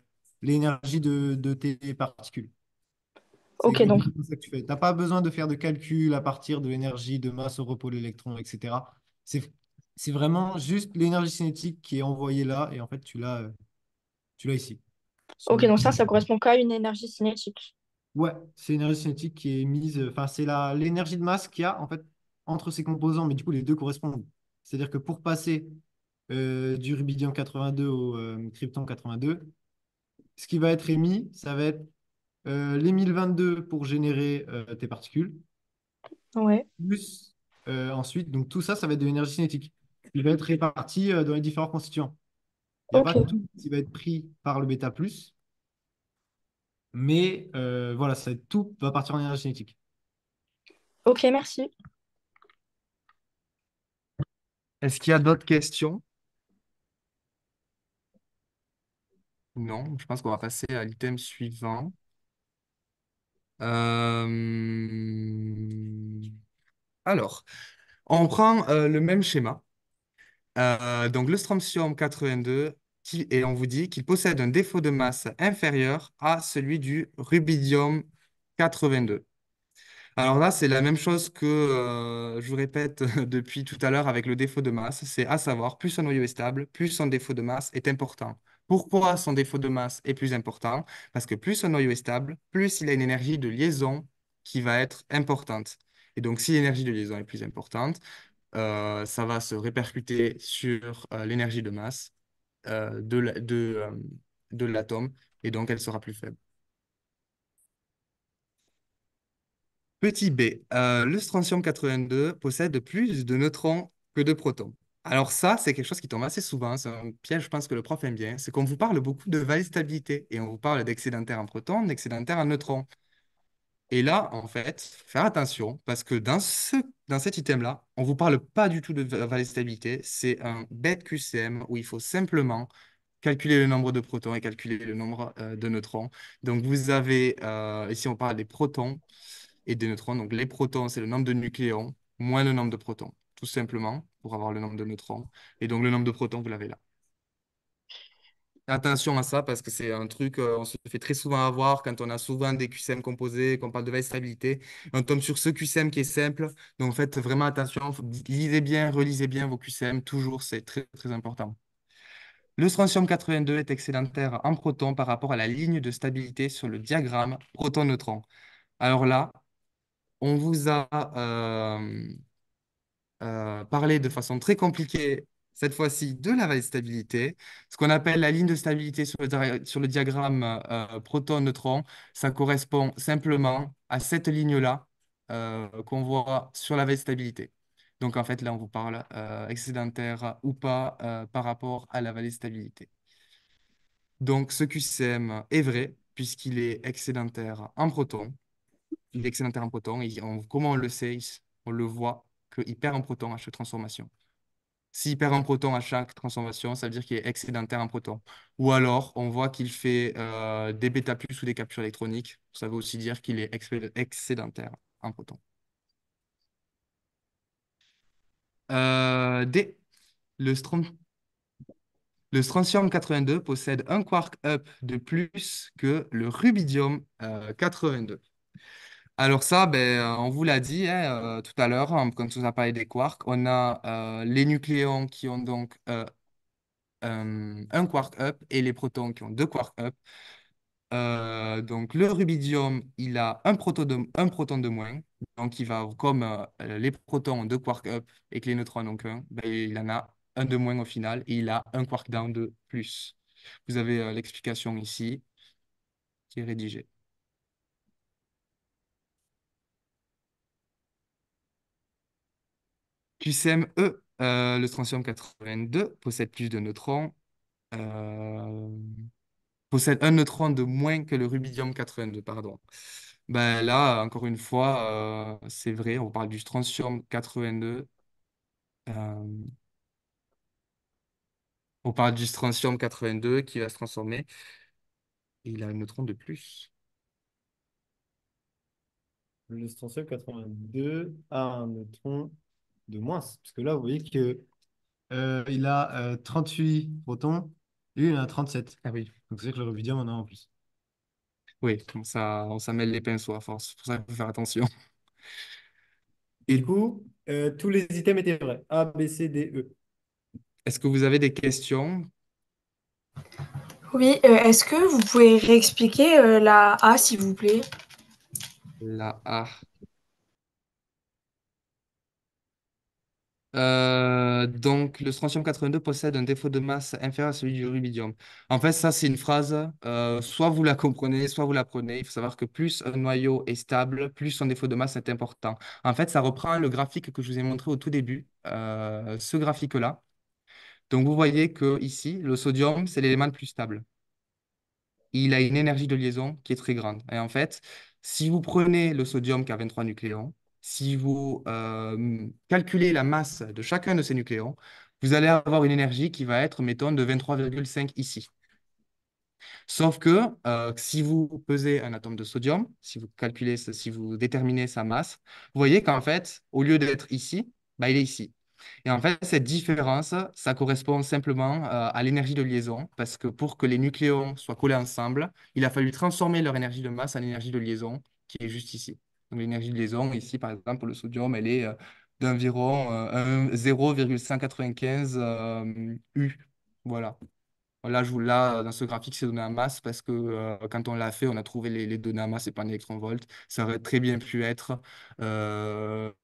l'énergie de tes particules. C'est Ok, donc, exactement ça que tu fais. Tu n'as pas besoin de faire de calcul à partir de l'énergie de masse au repos de l'électron, etc. C'est, c'est vraiment juste l'énergie cinétique qui est envoyée là, et en fait, tu l'as ici. ok, donc ça correspond qu'à une énergie cinétique. Ouais, c'est l'énergie cinétique qui est mise, enfin, c'est l'énergie de masse qu'il y a en fait entre ces composants, mais du coup, les deux correspondent. C'est-à-dire que pour passer du rubidium 82 au krypton 82, ce qui va être émis, ça va être les 1022 pour générer tes particules, Ouais, plus ensuite, donc tout ça, ça va être de l'énergie cinétique. Il va être réparti dans les différents constituants. Il n'y a pas ok, tout qui va être pris par le bêta plus, mais voilà, tout va partir en énergie cinétique. ok, merci. Est-ce qu'il y a d'autres questions? Non, je pense qu'on va passer à l'item suivant. Euh, Alors, on prend le même schéma. Donc, le strontium 82, et on vous dit qu'il possède un défaut de masse inférieur à celui du rubidium 82. Alors là, c'est la même chose que je vous répète depuis tout à l'heure avec le défaut de masse. C'est à savoir, plus son noyau est stable, plus son défaut de masse est important. Pourquoi son défaut de masse est plus important? Parce que plus son noyau est stable, plus il a une énergie de liaison qui va être importante. Et donc, si l'énergie de liaison est plus importante, ça va se répercuter sur l'énergie de masse de l'atome, et donc elle sera plus faible. Petit b, le strontium 82 possède plus de neutrons que de protons. Alors ça, c'est quelque chose qui tombe assez souvent, c'est un piège, je pense que le prof aime bien, c'est qu'on vous parle beaucoup de valence-stabilité et on vous parle d'excédentaire en protons, d'excédentaire en neutrons. Et là, en fait, faire attention parce que dans cet item-là, on ne vous parle pas du tout de valence-stabilité, c'est un bête QCM où il faut simplement calculer le nombre de protons et calculer le nombre de neutrons. Donc vous avez, ici on parle des protons et des neutrons. Donc les protons, c'est le nombre de nucléons moins le nombre de protons, tout simplement, pour avoir le nombre de neutrons. Et donc le nombre de protons, vous l'avez là. Attention à ça parce que c'est un truc, on se fait très souvent avoir quand on a souvent des QCM composés, qu'on parle de veille stabilité. On tombe sur ce QCM qui est simple. Donc faites vraiment attention, lisez bien, relisez bien vos QCM, toujours, c'est très très important. Le strontium 82 est excédentaire en proton par rapport à la ligne de stabilité sur le diagramme proton-neutron. Alors là, on vous a parlé de façon très compliquée, cette fois-ci, de la valence stabilité. Ce qu'on appelle la ligne de stabilité sur le diagramme proton-neutron, ça correspond simplement à cette ligne-là qu'on voit sur la valence stabilité. Donc en fait, là, on vous parle excédentaire ou pas par rapport à la valence stabilité. Donc ce QCM est vrai puisqu'il est excédentaire en proton. Il est excédentaire en proton. Comment on le sait? On le voit qu'il perd en proton à chaque transformation. S'il perd un proton à chaque transformation, ça veut dire qu'il est excédentaire en proton. Ou alors, on voit qu'il fait des bêta plus ou des captures électroniques. Ça veut aussi dire qu'il est excédentaire en proton. D. Le, stron- le strontium 82 possède un quark up de plus que le rubidium 82. Alors ça, on vous l'a dit hein, tout à l'heure, hein, quand on a parlé des quarks, on a les nucléons qui ont donc un quark up et les protons qui ont deux quarks up. Donc le rubidium, il a un proton de moins. Donc il va, comme les protons ont deux quarks up et que les neutrons n'ont qu'un, il en a un de moins au final et il a un quark down de plus. Vous avez l'explication ici qui est rédigée. QCM E, le strontium 82 possède plus de neutrons, euh, possède un neutron de moins que le rubidium 82, pardon. Ben là, encore une fois, c'est vrai, on parle du strontium 82. euh, on parle du strontium 82 qui va se transformer. Et il a un neutron de plus. Le strontium 82 a un neutron de moins. Parce que là, vous voyez que il a 38 protons et lui, il en a 37. Ah oui, Donc c'est que le rubidium en a en plus. oui, on s'amène les pinceaux à force. C'est pour ça qu'il faut faire attention. Du Et coup, tous les items étaient vrais. A, B, C, D, E. est-ce que vous avez des questions? Oui, est-ce que vous pouvez réexpliquer la A, s'il vous plaît? La A. Donc, le strontium 82 possède un défaut de masse inférieur à celui du rubidium. En fait, ça, c'est une phrase, soit vous la comprenez, soit vous la prenez. Il faut savoir que plus un noyau est stable, plus son défaut de masse est important. En fait, ça reprend le graphique que je vous ai montré au tout début, ce graphique-là. Donc, vous voyez que ici, le sodium, c'est l'élément le plus stable. Il a une énergie de liaison qui est très grande. Et en fait, si vous prenez le sodium qui a 23 nucléons, si vous calculez la masse de chacun de ces nucléons, vous allez avoir une énergie qui va être, mettons, de 23,5 ici. Sauf que si vous pesez un atome de sodium, si vous calculez, si vous déterminez sa masse, vous voyez qu'en fait, au lieu d'être ici, il est ici. Et en fait, cette différence, ça correspond simplement à l'énergie de liaison, parce que pour que les nucléons soient collés ensemble, il a fallu transformer leur énergie de masse en énergie de liaison, qui est juste ici. Donc l'énergie de liaison, ici, par exemple, pour le sodium, elle est d'environ 0,195 U. Voilà. Là, dans ce graphique, c'est donné en masse parce que quand on l'a fait, on a trouvé les données en masse et pas en électronvolts. Ça aurait très bien pu être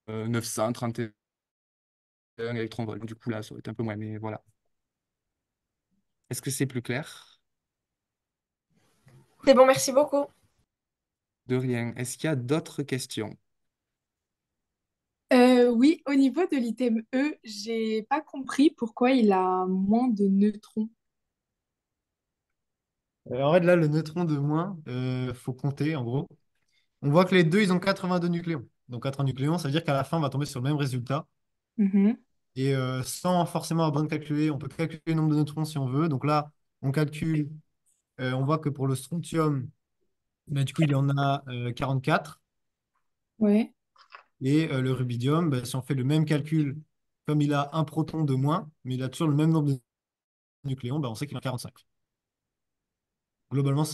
931 électronvolts. Du coup, là, ça aurait été un peu moins, mais voilà. Est-ce que c'est plus clair? C'est bon, merci beaucoup. De rien. Est-ce qu'il y a d'autres questions? Oui, au niveau de l'item E, j'ai pas compris pourquoi il a moins de neutrons. En fait, là, le neutron de moins, faut compter en gros. On voit que les deux, ils ont 82 nucléons. Donc 80 nucléons, ça veut dire qu'à la fin, on va tomber sur le même résultat. Mhm. Et sans forcément avoir besoin de calculer, on peut calculer le nombre de neutrons si on veut. Donc là, on calcule, on voit que pour le strontium, du coup, il en a 44. Ouais. Et le rubidium, si on fait le même calcul, comme il a un proton de moins, mais il a toujours le même nombre de nucléons, on sait qu'il en a 45. Globalement,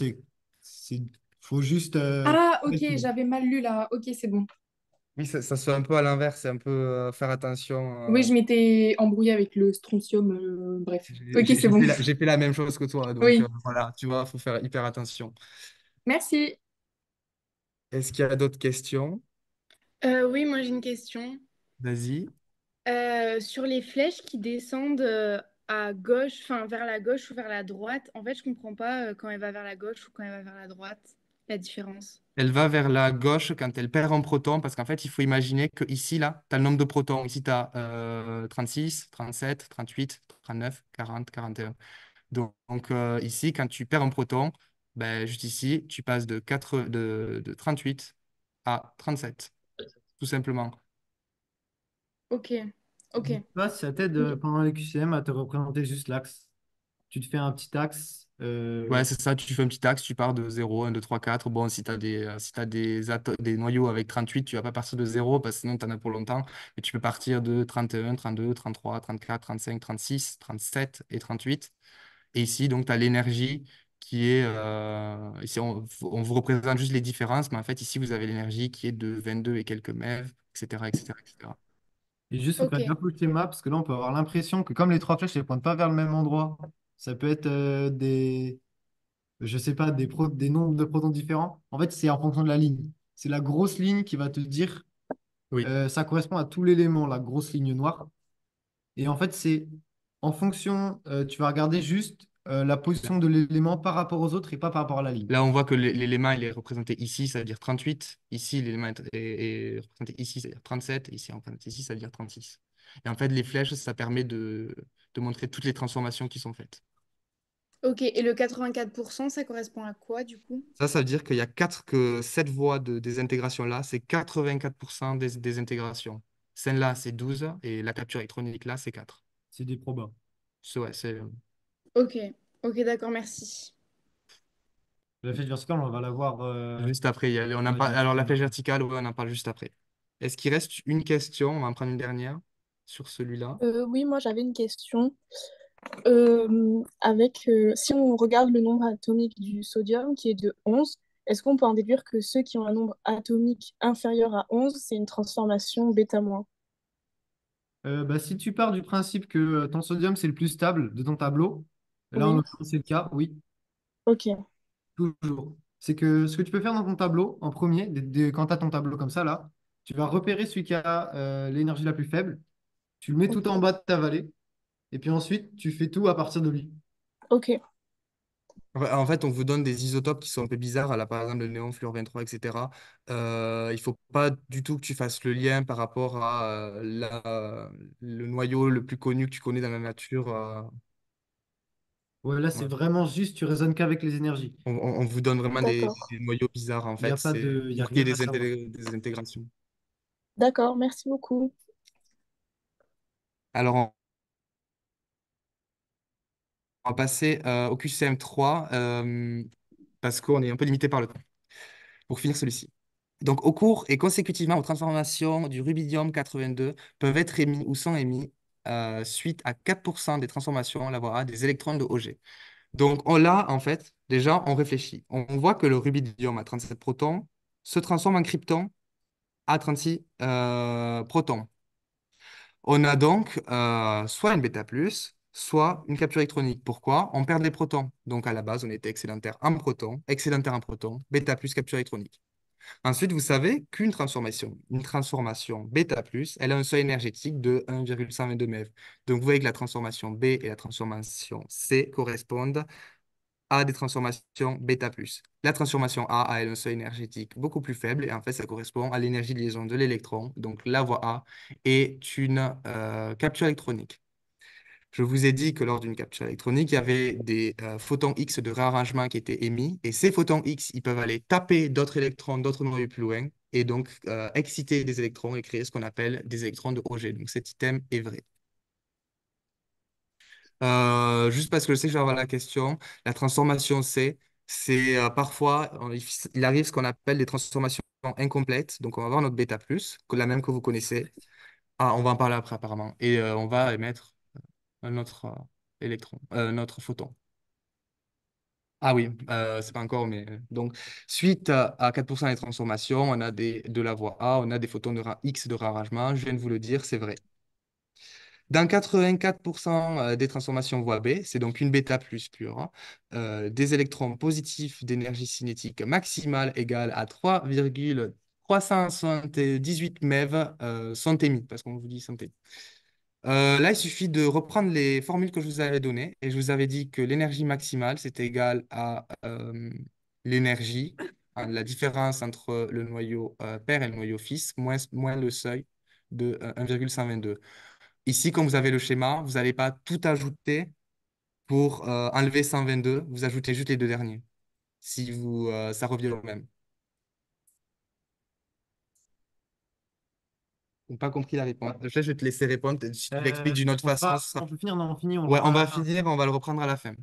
faut juste Ah, ok, calculer. j'avais mal lu là. Ok, c'est bon. Oui, ça se fait un peu à l'inverse, c'est un peu faire attention. Oui, je m'étais embrouillée avec le strontium. Bref. J'ai Ok, j'ai- c'est j'ai bon. fait j'ai fait la même chose que toi, donc Oui. voilà, tu vois, il faut faire hyper attention. Merci. Est-ce qu'il y a d'autres questions? Oui, moi j'ai une question. Vas-y. Sur les flèches qui descendent à gauche, enfin vers la gauche ou vers la droite, en fait, je comprends pas quand elle va vers la gauche ou quand elle va vers la droite, la différence. Elle va vers la gauche quand elle perd en protons, parce qu'en fait, il faut imaginer que ici, là, tu as le nombre de protons. Ici, tu as 36, 37, 38, 39, 40, 41. Donc, ici, quand tu perds un proton, ben, juste ici, tu passes de 38 à 37, tout simplement. Ok, ok. Je sais pas si ça t'aide pendant les QCM à te représenter juste l'axe. Tu te fais un petit axe. Ouais, c'est ça, tu fais un petit axe, tu pars de 0, 1, 2, 3, 4. Bon, si t'as des noyaux avec 38, tu vas pas partir de 0 parce que sinon tu en as pour longtemps. Mais tu peux partir de 31, 32, 33, 34, 35, 36, 37 et 38. Et ici, donc, tu as l'énergie qui est... ici, on vous représente juste les différences, mais en fait, ici, vous avez l'énergie qui est de 22 et quelques MeV, etc., etc., etc. Et juste, faut Ok, faire gaffe au schéma, parce que là, on peut avoir l'impression que comme les trois flèches, elles pointent pas vers le même endroit, ça peut être je sais pas, des nombres de protons différents. En fait, c'est en fonction de la ligne. C'est la grosse ligne qui va te dire, Oui. ça correspond à tout l'élément, la grosse ligne noire. Et en fait, c'est en fonction, tu vas regarder juste la position de l'élément par rapport aux autres et pas par rapport à la ligne. Là, on voit que l'élément, il est représenté ici, ça veut dire 38. Ici, l'élément est représenté ici, ça veut dire 37. Et ici, en fait, ici, ça veut dire 36. Et en fait, les flèches, ça permet de montrer toutes les transformations qui sont faites. ok. Et le 84%, ça correspond à quoi du coup? Ça veut dire qu'il y a cette voies des intégrations là, c'est 84% des intégrations. Celle-là, c'est 12 et la capture électronique là, c'est 4. C'est des probas. Ouais, c'est Ok, ok, d'accord, merci. La flèche verticale, on va la voir juste après. On dans en les parle, alors, la exercices. flèche verticale, ouais, on en parle juste après. Est-ce qu'il reste une question? On va en prendre une dernière sur celui-là. Oui, moi j'avais une question. Si on regarde le nombre atomique du sodium qui est de 11, est-ce qu'on peut en déduire que ceux qui ont un nombre atomique inférieur à 11, c'est une transformation bêta-. Bah, si tu pars du principe que ton sodium, c'est le plus stable de ton tableau, là, en Oui, l'occurrence, c'est le cas, oui, ok, toujours. C'est que ce que tu peux faire dans ton tableau, en premier, quand tu as ton tableau comme ça, là, tu vas repérer celui qui a l'énergie la plus faible, tu le mets tout en ok, bas de ta vallée, et puis ensuite, tu fais tout à partir de lui. ok, En fait, on vous donne des isotopes qui sont un peu bizarres, là, par exemple le néon, fluor 23, etc. Il faut pas du tout que tu fasses le lien par rapport à le noyau le plus connu que tu connais dans la nature. Ouais, là, c'est Ouais. vraiment juste, tu raisonnes qu'avec les énergies. On vous donne vraiment d'accord, des noyaux bizarres, en Il n'y a fait. pas C'est de, il y a pour qu'il rien y ait à savoir. des intégrations. d'accord, merci beaucoup. Alors, on va passer au QCM3 parce qu'on est un peu limité par le temps pour finir celui-ci. Donc, au cours et consécutivement aux transformations du rubidium 82 peuvent être émis ou sont émis suite à 4% des transformations là, des électrons de Auger. Donc, là, en fait, déjà, on réfléchit. On voit que le rubidium à 37 protons se transforme en krypton à 36 protons. On a donc soit une bêta plus, soit une capture électronique. Pourquoi? On perd des protons. Donc, à la base, on était excédentaire en protons, bêta plus capture électronique. Ensuite, vous savez une transformation bêta+, elle a un seuil énergétique de 1,122 MeV. Donc, vous voyez que la transformation B et la transformation C correspondent à des transformations bêta+. La transformation A elle, un seuil énergétique beaucoup plus faible et en fait, ça correspond à l'énergie de liaison de l'électron. Donc, la voie A est une capture électronique. Je vous ai dit que lors d'une capture électronique, il y avait des photons X de réarrangement qui étaient émis. Et ces photons X, ils peuvent aller taper d'autres électrons, d'autres noyaux plus loin, et donc exciter des électrons et créer ce qu'on appelle des électrons de Auger. Donc cet item est vrai. Juste parce que je sais que je vais avoir la question, la transformation C, c'est parfois, il arrive ce qu'on appelle des transformations incomplètes. Donc on va voir notre bêta+, que la même que vous connaissez. Ah, on va en parler après apparemment. Et on va émettre un autre électron, un autre photon. Ah oui, c'est pas encore, mais donc suite à 4% des transformations, on a de la voie A, on a des photons de rang X de réarrangement. Je viens de vous le dire, c'est vrai. Dans 84% des transformations voie B, c'est donc une bêta plus pure, hein, des électrons positifs d'énergie cinétique maximale égale à 3,378 MeV sont émis, parce qu'on vous dit sont émis. Là, il suffit de reprendre les formules que je vous avais données et je vous avais dit que l'énergie maximale, c'était égal à l'énergie, hein, la différence entre le noyau père et le noyau fils, moins le seuil de 1,122. Ici, comme vous avez le schéma, vous n'allez pas tout ajouter pour enlever 122, vous ajoutez juste les deux derniers, si ça revient au même. Vous n'avez pas compris la réponse. Je vais te laisser répondre. Si tu l'expliques d'une autre façon, On peut finir, non, on finit, on le ouais, fera on à la va fin. finir, on va le reprendre à la fin.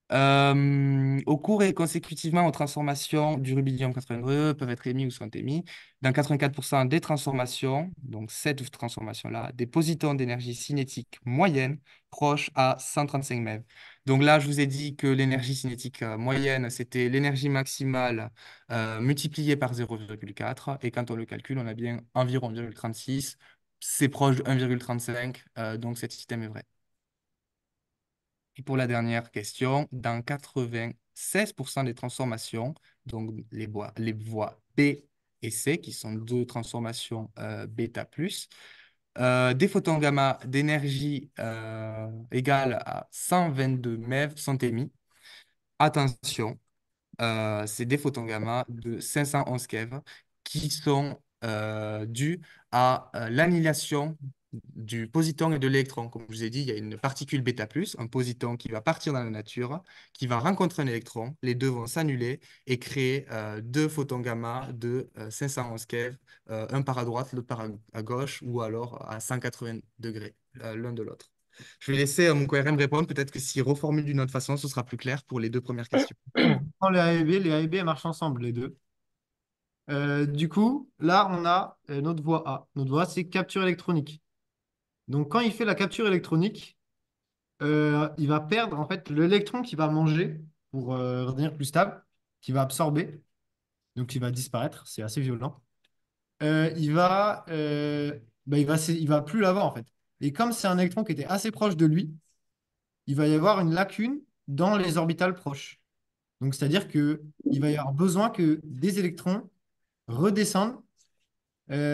Au cours et consécutivement aux transformations du rubidium 82 peuvent être émis ou sont émis. Dans 84% des transformations, donc cette transformation-là, des positons d'énergie cinétique moyenne proche à 135 MeV. Donc là, je vous ai dit que l'énergie cinétique moyenne, c'était l'énergie maximale multipliée par 0,4. Et quand on le calcule, on a bien environ 1,36. C'est proche de 1,35. Donc cet système est vrai. Et pour la dernière question, dans 96% des transformations, donc les voies B et C, qui sont deux transformations bêta plus, des photons gamma d'énergie égale à 122 MeV sont émis. Attention, c'est des photons gamma de 511 keV qui sont dus à l'annihilation du positon et de l'électron. Comme je vous ai dit, il y a une particule bêta plus, un positon qui va partir dans la nature, qui va rencontrer un électron. Les deux vont s'annuler et créer deux photons gamma de 511 keV, un par à droite, l'autre par à gauche, ou alors à 180 degrés l'un de l'autre. Je vais laisser mon QRM répondre. Peut-être que s'il reformule d'une autre façon, ce sera plus clair pour les deux premières questions. Prends les A et B, elles marchent ensemble, les deux. Du coup, là, on a notre voie A. Notre voie A, c'est capture électronique. Donc, quand il fait la capture électronique, il va perdre en fait l'électron qu'il va manger pour redevenir plus stable, qui va absorber, donc il va disparaître. C'est assez violent. Il va plus l'avoir en fait. Et comme c'est un électron qui était assez proche de lui, il va y avoir une lacune dans les orbitales proches. Donc, c'est-à-dire que il va y avoir besoin que des électrons redescendent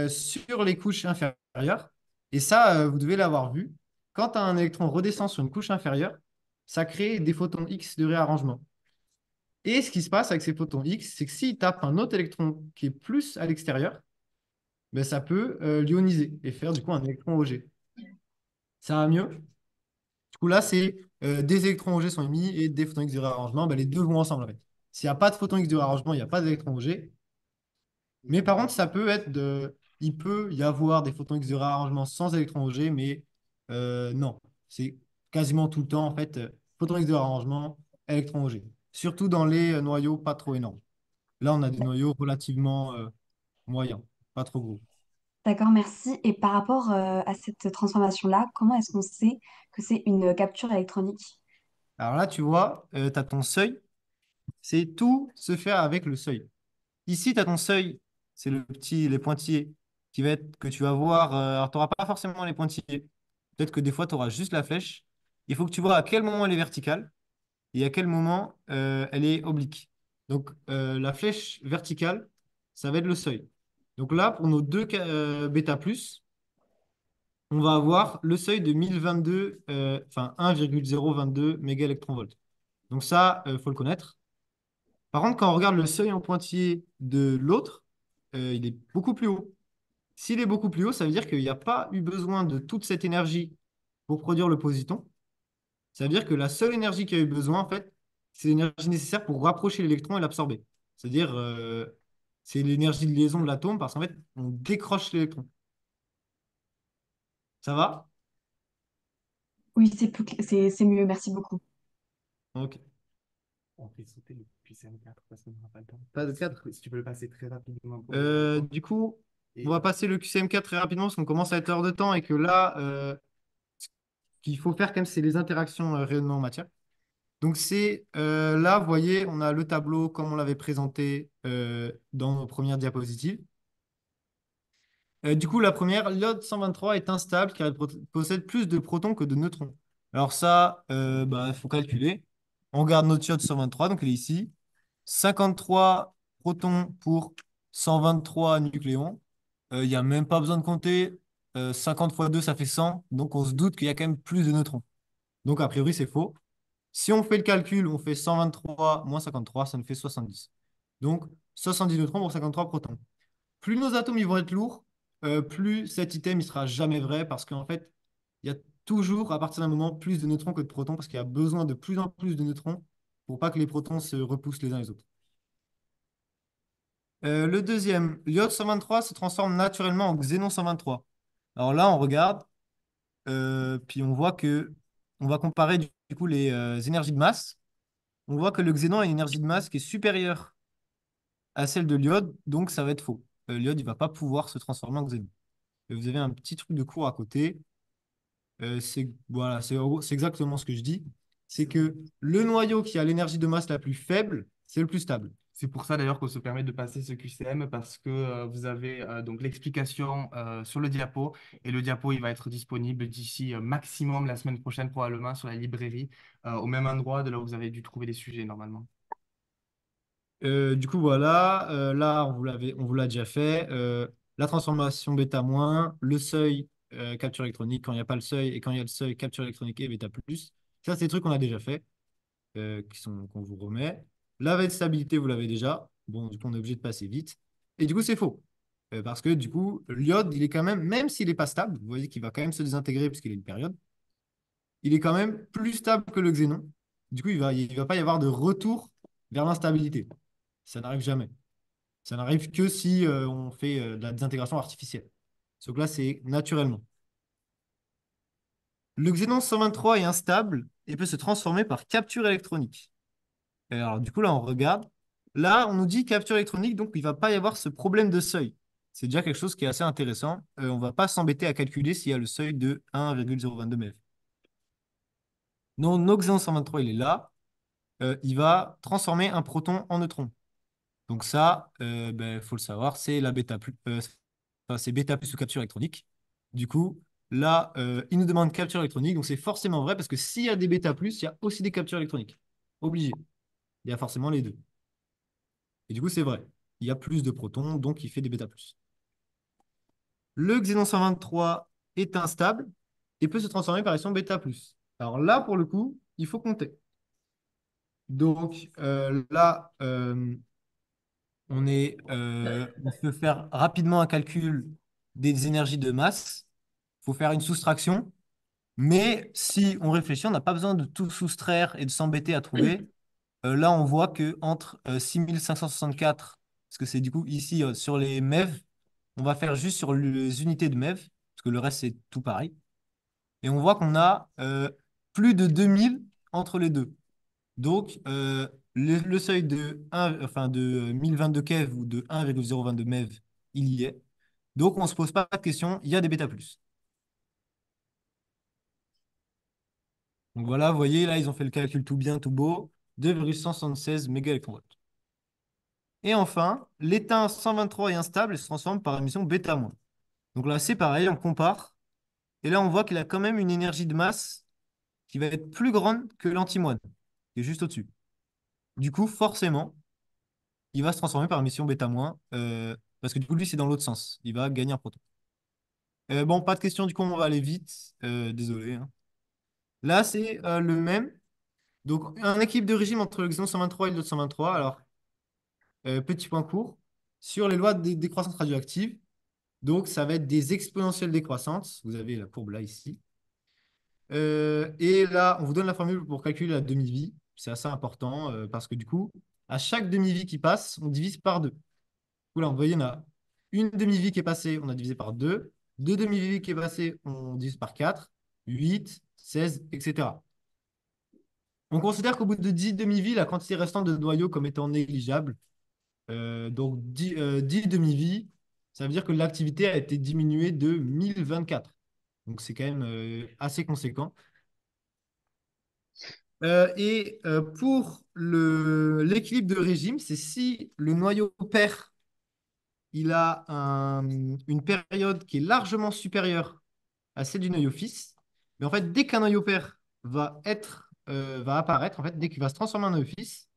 sur les couches inférieures. Et ça, vous devez l'avoir vu. Quand un électron redescend sur une couche inférieure, ça crée des photons X de réarrangement. Et ce qui se passe avec ces photons X, c'est que s'il tape un autre électron qui est plus à l'extérieur, ben, ça peut l'ioniser et faire du coup un électron OG. Ça va mieux? Du coup, là, c'est des électrons OG sont émis et des photons X de réarrangement. Ben, les deux vont ensemble en fait. S'il n'y a pas de photons X de réarrangement, il n'y a pas d'électrons OG. Mais par contre, ça peut être de... il peut y avoir des photons X de réarrangement sans électrons OG, mais non. C'est quasiment tout le temps, en fait, photons X de réarrangement, électrons OG. Surtout dans les noyaux pas trop énormes. Là, on a des noyaux relativement moyens, pas trop gros. D'accord, merci. Et par rapport à cette transformation-là, comment est-ce qu'on sait que c'est une capture électronique? Alors là, tu vois, tu as ton seuil. C'est tout se fait avec le seuil. Ici, tu as ton seuil, c'est les pointillés qui va être, que tu vas voir. Alors, tu n'auras pas forcément les pointillés. Peut-être que des fois, tu auras juste la flèche. Il faut que tu vois à quel moment elle est verticale et à quel moment elle est oblique. Donc, la flèche verticale, ça va être le seuil. Donc là, pour nos deux bêta plus, on va avoir le seuil de 1022, enfin 1,022 mégaélectronvolts. Donc ça, il faut le connaître. Par contre, quand on regarde le seuil en pointillé de l'autre, il est beaucoup plus haut. S'il est beaucoup plus haut, ça veut dire qu'il n'y a pas eu besoin de toute cette énergie pour produire le positon. Ça veut dire que la seule énergie qu'il y a eu besoin, en fait, c'est l'énergie nécessaire pour rapprocher l'électron et l'absorber. C'est-à-dire, c'est l'énergie de liaison de l'atome parce qu'en fait, on décroche l'électron. Ça va? Oui, c'est mieux, merci beaucoup. Ok. On fait sauter le QCM4 parce qu'on n'aura pas le temps. Pas de 4. Si tu peux le passer très rapidement. Du coup, Et on va passer le QCM4 très rapidement parce qu'on commence à être hors de temps et que là, ce qu'il faut faire quand même, c'est les interactions rayonnement en matière. Donc c'est là, vous voyez, on a le tableau comme on l'avait présenté dans nos premières diapositives. Du coup, la première, l'iode 123 est instable car elle possède plus de protons que de neutrons. Alors ça, il faut calculer. On regarde notre iode 123, donc il est ici. 53 protons pour 123 nucléons. Il n'y a même pas besoin de compter. 50 fois 2, ça fait 100. Donc on se doute qu'il y a quand même plus de neutrons. Donc a priori, c'est faux. Si on fait le calcul, on fait 123 moins 53, ça nous fait 70. Donc 70 neutrons pour 53 protons. Plus nos atomes ils vont être lourds, plus cet item il sera jamais vrai parce qu'en fait, il y a toujours, à partir d'un moment, plus de neutrons que de protons parce qu'il y a besoin de plus en plus de neutrons pour pas que les protons se repoussent les uns les autres. Le deuxième, l'iode 123 se transforme naturellement en xénon 123. Alors là, on regarde, puis on voit que on va comparer du coup les énergies de masse. On voit que le xénon a une énergie de masse qui est supérieure à celle de l'iode, donc ça va être faux. L'iode, il va pas pouvoir se transformer en xénon. Et vous avez un petit truc de cours à côté. C'est voilà, c'est exactement ce que je dis. C'est que le noyau qui a l'énergie de masse la plus faible, c'est le plus stable. C'est pour ça d'ailleurs qu'on se permet de passer ce QCM parce que vous avez donc l'explication sur le diapo et le diapo il va être disponible d'ici maximum la semaine prochaine probablement sur la librairie au même endroit de là où vous avez dû trouver les sujets normalement. Du coup, voilà, là, on vous l'a déjà fait. La transformation bêta-, le seuil capture électronique, quand il n'y a pas le seuil, et quand il y a le seuil, capture électronique et bêta plus. Ça, c'est des trucs qu'on a déjà fait, qu'on vous remet. La veille de stabilité, vous l'avez déjà. Bon, du coup, on est obligé de passer vite. Et du coup, c'est faux. Parce que du coup, l'iode, il est quand même s'il n'est pas stable, vous voyez qu'il va quand même se désintégrer puisqu'il est une période, il est quand même plus stable que le xénon. Du coup, il va pas y avoir de retour vers l'instabilité. Ça n'arrive jamais. Ça n'arrive que si on fait de la désintégration artificielle. Donc là, c'est naturellement. Le xénon 123 est instable et peut se transformer par capture électronique. Et alors, du coup, là, on regarde. Là, on nous dit capture électronique, donc il ne va pas y avoir ce problème de seuil. C'est déjà quelque chose qui est assez intéressant. On ne va pas s'embêter à calculer s'il y a le seuil de 1,022 MeV. Non, notre xénon 123, il est là. Il va transformer un proton en neutron. Donc ça, faut le savoir, c'est la bêta plus, enfin, c'est bêta plus sous capture électronique. Du coup, là, il nous demande capture électronique, donc c'est forcément vrai parce que s'il y a des bêta plus, il y a aussi des captures électroniques. Obligé. Il y a forcément les deux. Et du coup, c'est vrai. Il y a plus de protons, donc il fait des bêta plus. Le xénon 123 est instable et peut se transformer par ion bêta plus. Alors là, pour le coup, il faut compter. Donc là, on peut faire rapidement un calcul des énergies de masse. Il faut faire une soustraction. Mais si on réfléchit, on n'a pas besoin de tout soustraire et de s'embêter à trouver. Là, on voit que entre 6564, parce que c'est du coup ici sur les MeV, on va faire juste sur les unités de MeV, parce que le reste, c'est tout pareil. Et on voit qu'on a plus de 2000 entre les deux. Donc, le seuil de 1022 keV ou de 1,022 MeV, il y est. Donc, on ne se pose pas de question, il y a des bêta plus. Donc voilà, vous voyez, là, ils ont fait le calcul tout bien, tout beau. 2,176 mégaélectronvolts. Et enfin, l'étain 123 est instable et se transforme par émission bêta-. Donc là, c'est pareil, on compare. Et là, on voit qu'il a quand même une énergie de masse qui va être plus grande que l'antimoine, qui est juste au-dessus. Du coup, forcément, il va se transformer par émission bêta-, parce que du coup, lui, c'est dans l'autre sens. Il va gagner un proton. Bon, pas de question, du coup, on va aller vite. Désolé, hein. Là, c'est le même. Donc, un équilibre de régime entre le xénon 123 et le 123. Alors, petit point court. Sur les lois de décroissance radioactive, donc ça va être des exponentielles décroissantes. Vous avez la courbe là, ici. Et là, on vous donne la formule pour calculer la demi-vie. C'est assez important parce que du coup, à chaque demi-vie qui passe, on divise par 2. Là, vous voyez, on a une demi-vie qui est passée, on a divisé par 2. Deux demi-vies qui est passée, on divise par 4, 8, 16, etc. On considère qu'au bout de 10 demi-vies, la quantité restante de noyaux comme étant négligeable. Donc 10 demi-vies, ça veut dire que l'activité a été diminuée de 1024. Donc c'est quand même assez conséquent. Pour l'équilibre de régime, c'est si le noyau pair il a une période qui est largement supérieure à celle du noyau fils. Mais en fait, dès qu'un noyau pair va apparaître, en fait, dès qu'il va se transformer en noyau fils,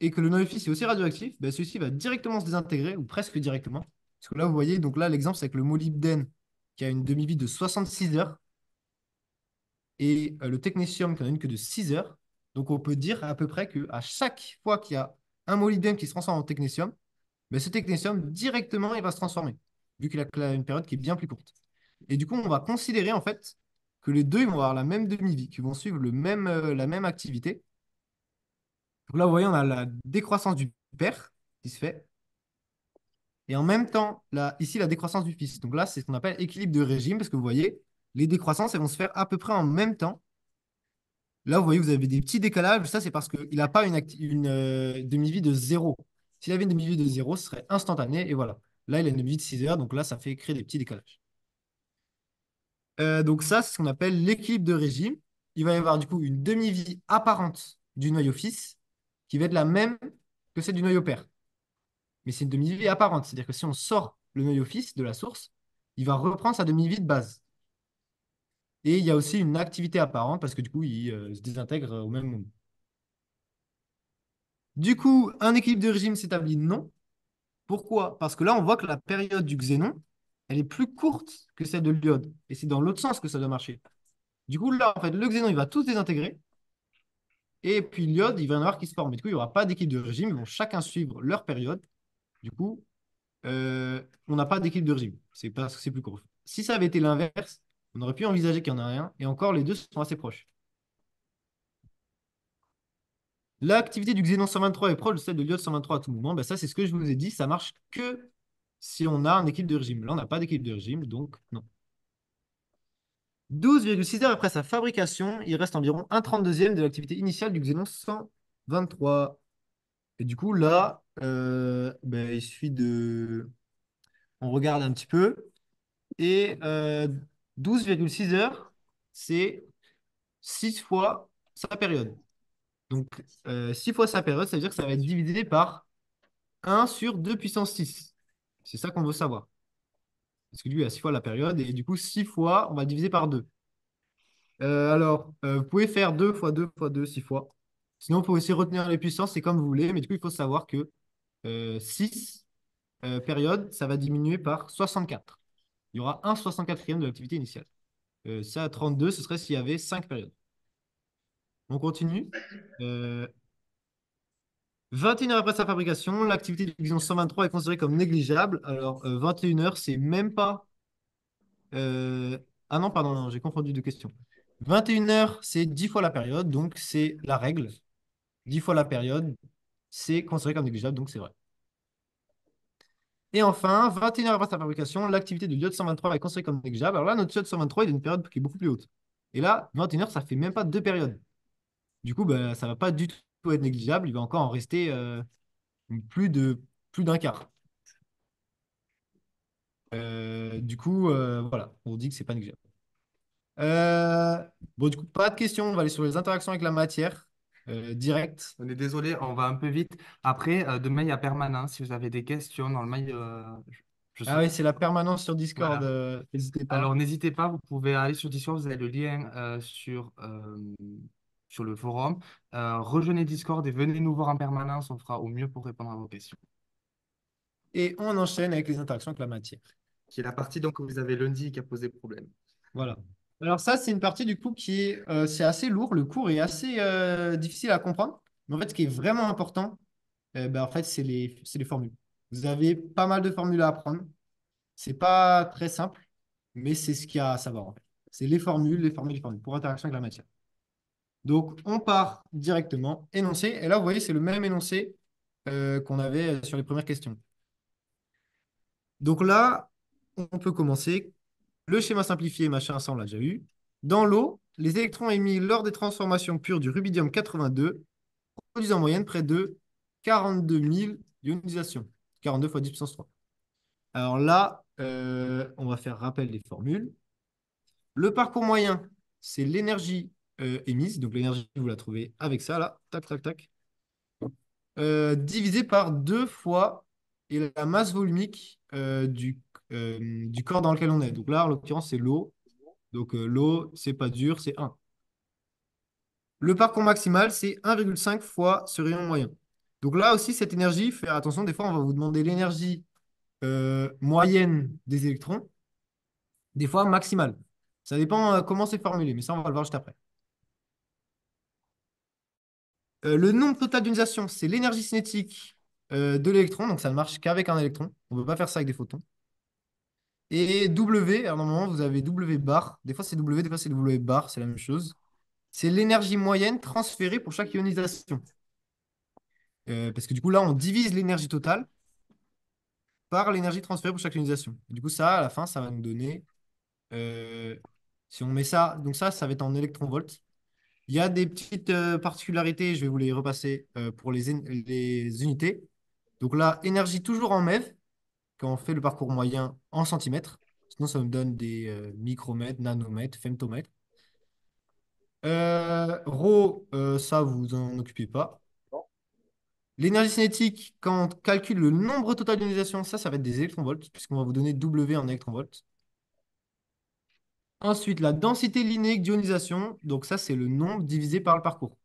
et que le noyau fils est aussi radioactif, ben, celui-ci va directement se désintégrer, ou presque directement. Parce que là, vous voyez, donc là, l'exemple, c'est avec le molybdène qui a une demi-vie de 66 heures, et le technétium qui n'en a une que de 6 heures. Donc, on peut dire à peu près qu'à chaque fois qu'il y a un molybdène qui se transforme en technétium, ben, ce technétium, directement, il va se transformer, vu qu'il a une période qui est bien plus courte. Et du coup, on va considérer en fait que les deux ils vont avoir la même demi-vie, qui vont suivre la même activité. Donc là, vous voyez, on a la décroissance du père qui se fait. Et en même temps, là, ici, la décroissance du fils. Donc là, c'est ce qu'on appelle équilibre de régime, parce que vous voyez, les décroissances, elles vont se faire à peu près en même temps. Là, vous voyez, vous avez des petits décalages. Ça, c'est parce qu'il n'a pas une demi-vie de zéro. S'il avait une demi-vie de zéro, ce serait instantané. Et voilà. Là, il a une demi-vie de 6 heures. Donc là, ça fait créer des petits décalages. Donc ça, c'est ce qu'on appelle l'équilibre de régime. Il va y avoir du coup une demi-vie apparente du noyau fils qui va être la même que celle du noyau père. Mais c'est une demi-vie apparente. C'est-à-dire que si on sort le noyau fils de la source, il va reprendre sa demi-vie de base. Et il y a aussi une activité apparente parce que du coup, il se désintègre au même moment. Du coup, un équilibre de régime s'établit non. Pourquoi? Parce que là, on voit que la période du xénon, elle est plus courte que celle de l'iode. Et c'est dans l'autre sens que ça doit marcher. Du coup, là, en fait, le xénon, il va tout se désintégrer. Et puis l'iode, il va y en avoir qui se forment. Et du coup, il n'y aura pas d'équilibre de régime. Ils vont chacun suivre leur période. Du coup, on n'a pas d'équilibre de régime. C'est parce que c'est plus court. Si ça avait été l'inverse, on aurait pu envisager qu'il y en a un. Et encore, les deux sont assez proches. L'activité du xénon 123 est proche de celle de l'iode 123 à tout moment. Ben ça, c'est ce que je vous ai dit. Ça marche que si on a un équilibre de régime. Là, on n'a pas d'équilibre de régime, donc non. 12,6 heures après sa fabrication, il reste environ 1/32e de l'activité initiale du xénon 123. Et du coup, là, ben, il suffit de... On regarde un petit peu. Et 12,6 heures, c'est 6 fois sa période. Donc, 6 fois sa période, ça veut dire que ça va être divisé par 1 sur 2 puissance 6. C'est ça qu'on veut savoir. Parce que lui, il a 6 fois la période. Et du coup, 6 fois, on va diviser par 2. Alors, vous pouvez faire 2 fois 2 fois 2, 6 fois. Sinon, vous pouvez aussi retenir les puissances, c'est comme vous voulez. Mais du coup, il faut savoir que 6 périodes, ça va diminuer par 64. Il y aura un 64e de l'activité initiale. Ça, 32, ce serait s'il y avait 5 périodes. On continue. 21 heures après sa fabrication, l'activité du Xenon 123 est considérée comme négligeable. Alors, 21 heures, c'est même pas... Ah non, pardon, non, j'ai confondu deux questions. 21 heures, c'est 10 fois la période, donc c'est la règle. 10 fois la période, c'est considéré comme négligeable, donc c'est vrai. Et enfin, 21 heures après sa fabrication, l'activité de l'iode 123 est considérée comme négligeable. Alors là, notre iode 123, il a une période qui est beaucoup plus haute. Et là, 21 heures, ça fait même pas deux périodes. Du coup, bah, ça ne va pas du tout être négligeable. Il va encore en rester plus plus d'un quart. Du coup, voilà, on dit que c'est pas négligeable. Bon, du coup, pas de questions. On va aller sur les interactions avec la matière direct. On est désolé, on va un peu vite. Après, demain, il y a permanence. Si vous avez des questions dans le mail, je Ah suis... oui, c'est la permanence sur Discord. Voilà. N'hésitez pas. Alors, n'hésitez pas, vous pouvez aller sur Discord, vous avez le lien sur le forum. Rejoignez Discord et venez nous voir en permanence. On fera au mieux pour répondre à vos questions. Et on enchaîne avec les interactions avec la matière. Qui est la partie donc, que vous avez lundi qui a posé problème. Voilà. Alors ça, c'est une partie du coup qui est, c'est assez lourd. Le cours est assez difficile à comprendre. Mais en fait, ce qui est vraiment important, ben, en fait, c'est les formules. Vous avez pas mal de formules à apprendre. C'est pas très simple, mais c'est ce qu'il y a à savoir en fait. C'est les formules, les formules, les formules pour interaction avec la matière. Donc, on part directement, énoncé. Et là, vous voyez, c'est le même énoncé qu'on avait sur les premières questions. Donc là, on peut commencer. Le schéma simplifié, machin, ça, on l'a déjà eu. Dans l'eau, les électrons émis lors des transformations pures du rubidium 82 produisent en moyenne près de 42 000 ionisations. 42 fois 10 puissance 3. Alors là, on va faire rappel des formules. Le parcours moyen, c'est l'énergie émise, donc l'énergie, vous la trouvez avec ça, là, tac, tac, tac, divisé par 2 fois et la masse volumique du corps dans lequel on est. Donc là, en l'occurrence, c'est l'eau. Donc l'eau, c'est pas dur, c'est 1. Le parcours maximal, c'est 1,5 fois ce rayon moyen. Donc là aussi, cette énergie, faire attention, des fois, on va vous demander l'énergie moyenne des électrons, des fois maximale. Ça dépend comment c'est formulé, mais ça, on va le voir juste après. Le nombre total d'ionisation, c'est l'énergie cinétique de l'électron, donc ça ne marche qu'avec un électron. On ne peut pas faire ça avec des photons. Et W, alors normalement, vous avez W bar. Des fois, c'est W, des fois, c'est W bar, c'est la même chose. C'est l'énergie moyenne transférée pour chaque ionisation. Parce que du coup, là, on divise l'énergie totale par l'énergie transférée pour chaque ionisation. Et du coup, ça, à la fin, ça va nous donner, euh, si on met ça, donc ça va être en électronvolts. Il y a des petites particularités, je vais vous les repasser pour les unités. Donc là, énergie toujours en MeV, quand on fait le parcours moyen en centimètres. Sinon, ça nous donne des micromètres, nanomètres, femtomètres. Rho, ça, vous en occupez pas. L'énergie cinétique, quand on calcule le nombre total d'ionisation, ça va être des électronvolts, puisqu'on va vous donner W en électronvolts. Ensuite, la densité linéique d'ionisation, donc ça, c'est le nombre divisé par le parcours.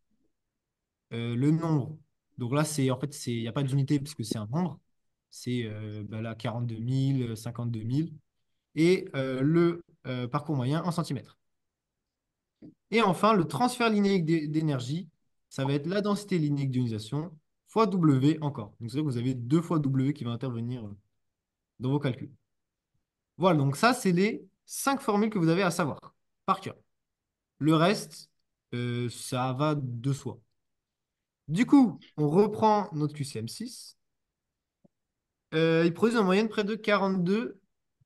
Le nombre, donc là, il n'y a pas d'unité puisque c'est un nombre. C'est là 42 000, 52 000. Et le parcours moyen en centimètres. Et enfin, le transfert linéique d'énergie, ça va être la densité linéique d'ionisation fois W encore. Donc, c'est-à-dire que vous avez 2 fois W qui va intervenir dans vos calculs. Voilà, donc ça, c'est les 5 formules que vous avez à savoir par cœur. Le reste, ça va de soi. Du coup, on reprend notre QCM6. Ils produisent en moyenne près de 42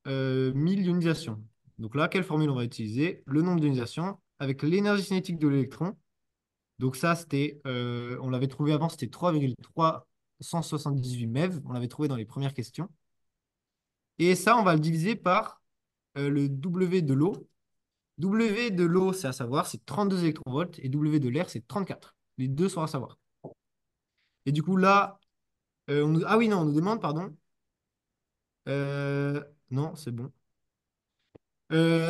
000 ionisations. Donc là, quelle formule on va utiliser? Le nombre d'ionisations avec l'énergie cinétique de l'électron. Donc ça, on l'avait trouvé avant, c'était 3,378 MeV. On l'avait trouvé dans les premières questions. Et ça, on va le diviser par le W de l'eau. W de l'eau, c'est à savoir, c'est 32 électronvolts. Et W de l'air, c'est 34. Les deux sont à savoir. Et du coup, là, ah oui, non, on nous demande, pardon. Non, c'est bon.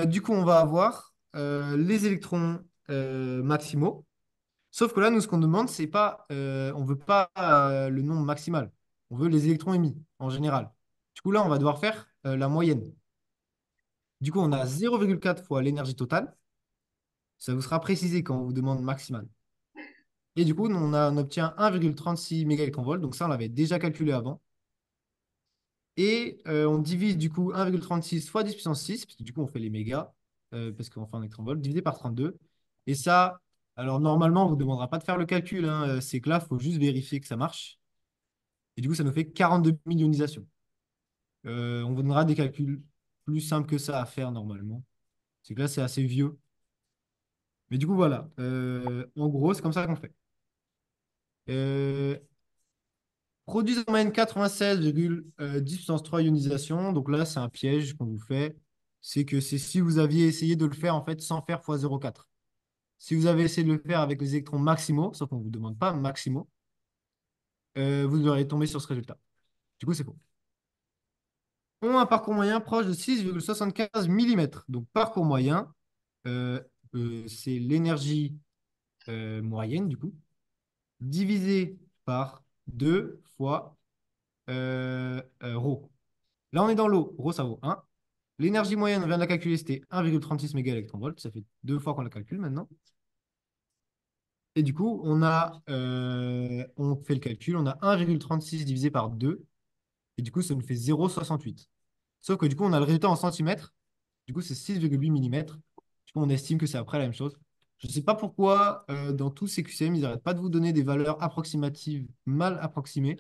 Du coup, on va avoir les électrons maximaux. Sauf que là, nous, ce qu'on demande, c'est pas, on veut pas le nombre maximal. On veut les électrons émis en général. Du coup, là, on va devoir faire la moyenne. Du coup, on a 0,4 fois l'énergie totale. Ça vous sera précisé quand on vous demande maximal. Et du coup, on obtient 1,36 mégaélectronvolts. Donc ça, on l'avait déjà calculé avant. Et on divise du coup 1,36 fois 10 puissance 6, parce que du coup on fait les mégas, parce qu'on fait un électronvolt, divisé par 32. Et ça, alors normalement, on ne vous demandera pas de faire le calcul, hein, c'est que là, il faut juste vérifier que ça marche. Et du coup, ça nous fait 42 millionisations. On vous donnera des calculs plus simples que ça à faire normalement. C'est que là, c'est assez vieux. Mais du coup, voilà. En gros, c'est comme ça qu'on fait. Euh, Produisent en moyenne 96,10 puissance 3 ionisations. Donc là, c'est un piège qu'on vous fait. C'est que c'est si vous aviez essayé de le faire en fait sans faire x0,4. Si vous avez essayé de le faire avec les électrons maximaux, sauf qu'on ne vous demande pas maximaux, vous auriez tombé sur ce résultat. Du coup, c'est faux. Ont un parcours moyen proche de 6,75 mm. Donc, parcours moyen, euh, c'est l'énergie moyenne, du coup, divisé par 2 fois ρ. Là, on est dans l'eau. Rho, ça vaut 1. L'énergie moyenne, on vient de la calculer, c'était 1,36 mégaélectronvolts. Ça fait 2 fois qu'on la calcule maintenant. Et du coup, on fait le calcul, on a 1,36 divisé par 2. Et du coup, ça nous fait 0,68. Sauf que du coup, on a le résultat en centimètres. Du coup, c'est 6,8 mm. Du coup, on estime que c'est après la même chose. Je ne sais pas pourquoi, dans tous ces QCM, ils n'arrêtent pas de vous donner des valeurs approximatives mal approximées.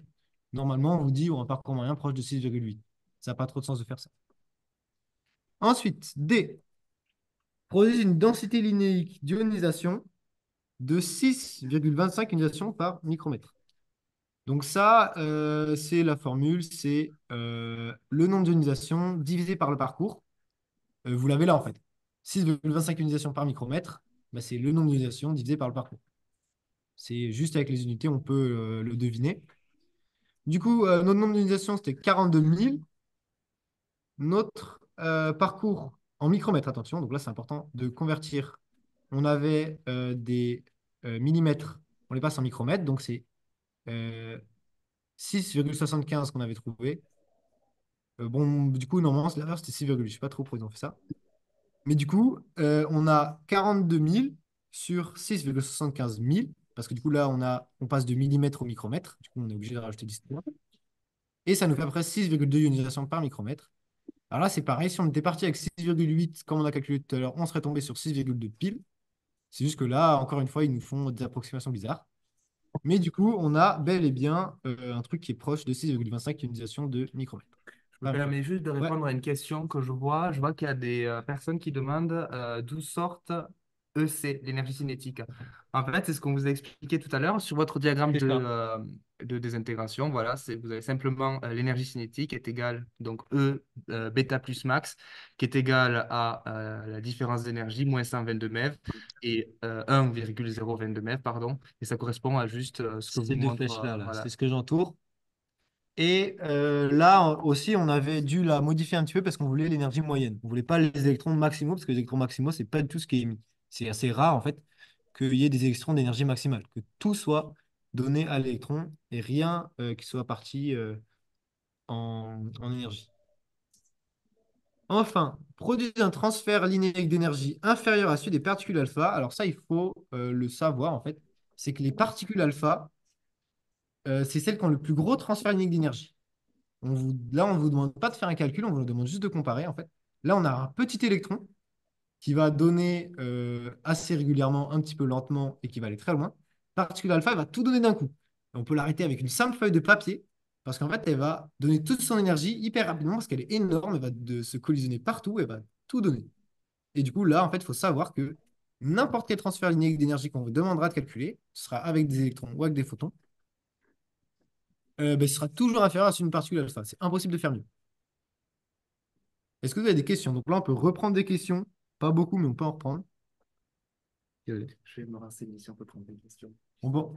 Normalement, on vous dit un parcours moyen proche de 6,8. Ça n'a pas trop de sens de faire ça. Ensuite, D produisent une densité linéique d'ionisation de 6,25 ionisations par micromètre. Donc ça, c'est la formule, c'est le nombre'ionisations divisé par le parcours. Vous l'avez là en fait. 6,25 ionisations par micromètre. bah, c'est le nombre d'ionisisations divisé par le parcours. C'est juste avec les unités, on peut le deviner. Du coup, notre nombre d'ionisisations, c'était 42 000. Notre parcours en micromètres, attention, donc là, c'est important de convertir. On avait des millimètres, on les passe en micromètres, donc c'est 6,75 qu'on avait trouvé. Bon, du coup, normalement, l'erreur, c'était 6, je ne sais pas trop pourquoi ils ont fait ça. Mais du coup, on a 42 000 sur 6,75 000, parce que du coup, là, on passe de millimètres au micromètre. Du coup, on est obligé de rajouter 10. Et ça nous fait à peu près 6,2 ionisations par micromètre. Alors là, c'est pareil, si on était parti avec 6,8, comme on a calculé tout à l'heure, on serait tombé sur 6,2 pile. C'est juste que là, encore une fois, ils nous font des approximations bizarres. Mais du coup, on a bel et bien un truc qui est proche de 6,25 ionisations de micromètre. Je me permets juste de Ouais. répondre à une question que je vois. Je vois qu'il y a des personnes qui demandent d'où sortent EC, l'énergie cinétique. En fait, c'est ce qu'on vous a expliqué tout à l'heure sur votre diagramme C'est ça. de désintégration. Voilà, vous avez simplement l'énergie cinétique est égale, donc E bêta plus max, qui est égal à la différence d'énergie, moins 122 MeV, et 1,022 MeV, pardon. Et ça correspond à juste ce que Ces vous deux montre. flèches-là, Voilà. c'est ce que j'entoure. Et là aussi, on avait dû la modifier un petit peu parce qu'on voulait l'énergie moyenne. On ne voulait pas les électrons maximaux parce que les électrons maximaux, ce n'est pas du tout ce qui est émis. C'est assez rare, en fait, qu'il y ait des électrons d'énergie maximale, que tout soit donné à l'électron et rien qui soit parti en énergie. Enfin, produit un transfert linéaire d'énergie inférieur à celui des particules alpha. Alors ça, il faut le savoir, en fait. C'est que les particules alpha, c'est celles qui ont le plus gros transfert linéaire d'énergie. Là, on ne vous demande pas de faire un calcul, on vous demande juste de comparer, en fait. Là, on a un petit électron qui va donner assez régulièrement, un petit peu lentement, et qui va aller très loin. Particule alpha, elle va tout donner d'un coup. Et on peut l'arrêter avec une simple feuille de papier, parce qu'en fait, elle va donner toute son énergie hyper rapidement, parce qu'elle est énorme, elle va se collisionner partout, elle va tout donner. Et du coup, là, en fait, il faut savoir que n'importe quel transfert linéaire d'énergie qu'on vous demandera de calculer, ce sera avec des électrons ou avec des photons, ben, ce sera toujours inférieur à une particule alpha. C'est impossible de faire mieux. Est-ce que vous avez des questions? Donc là, on peut reprendre des questions. Pas beaucoup, mais on peut en reprendre. Je vais me renseigner si on peut prendre des questions. Bon.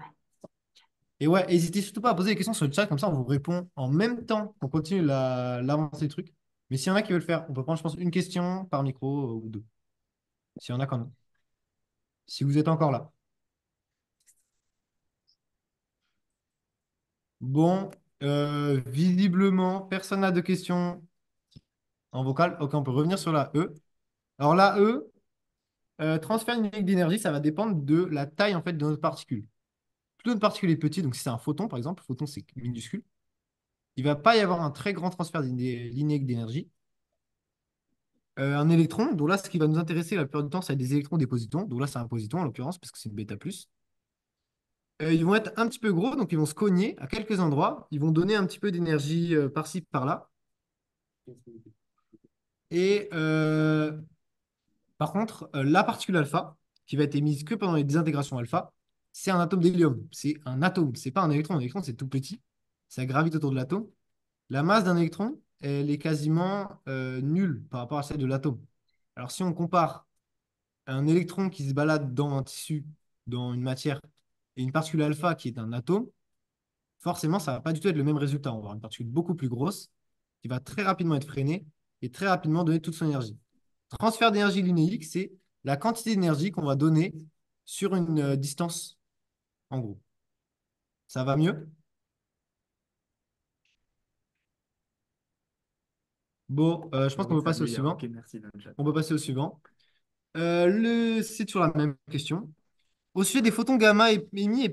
Et ouais, n'hésitez surtout pas à poser des questions sur le chat, comme ça on vous répond en même temps qu'on continue l'avancée du truc. Mais s'il y en a qui veulent le faire, on peut prendre, je pense, une question par micro ou deux. S'il y en a quand même. Si vous êtes encore là. Bon, visiblement, personne n'a de questions en vocal. Ok, on peut revenir sur la E. Alors la E, transfert numérique d'énergie, ça va dépendre de la taille en fait de notre particule. Plus notre particule est petite, donc si c'est un photon par exemple, photon c'est minuscule, il ne va pas y avoir un très grand transfert linéaire d'énergie. Un électron, donc là, ce qui va nous intéresser la plupart du temps, c'est des électrons, des positons. Donc là, c'est un positon en l'occurrence, parce que c'est une bêta plus. Ils vont être un petit peu gros, donc ils vont se cogner à quelques endroits. Ils vont donner un petit peu d'énergie par-ci, par-là. Et par contre, la particule alpha, qui va être émise que pendant les désintégrations alpha, c'est un atome d'hélium. C'est un atome, c'est pas un électron. Un électron, c'est tout petit. Ça gravite autour de l'atome. La masse d'un électron, elle est quasiment nulle par rapport à celle de l'atome. Alors, si on compare un électron qui se balade dans un tissu, dans une matière, et une particule alpha qui est un atome, forcément, ça ne va pas du tout être le même résultat. On va avoir une particule beaucoup plus grosse qui va très rapidement être freinée et très rapidement donner toute son énergie. Transfert d'énergie linéique, c'est la quantité d'énergie qu'on va donner sur une distance, en gros. Ça va mieux? Bon, je pense qu'on Oui, peut ça passer au me suivant. Ok, merci dans le chat. On peut passer au suivant. C'est toujours la même question. Au sujet des photons gamma émis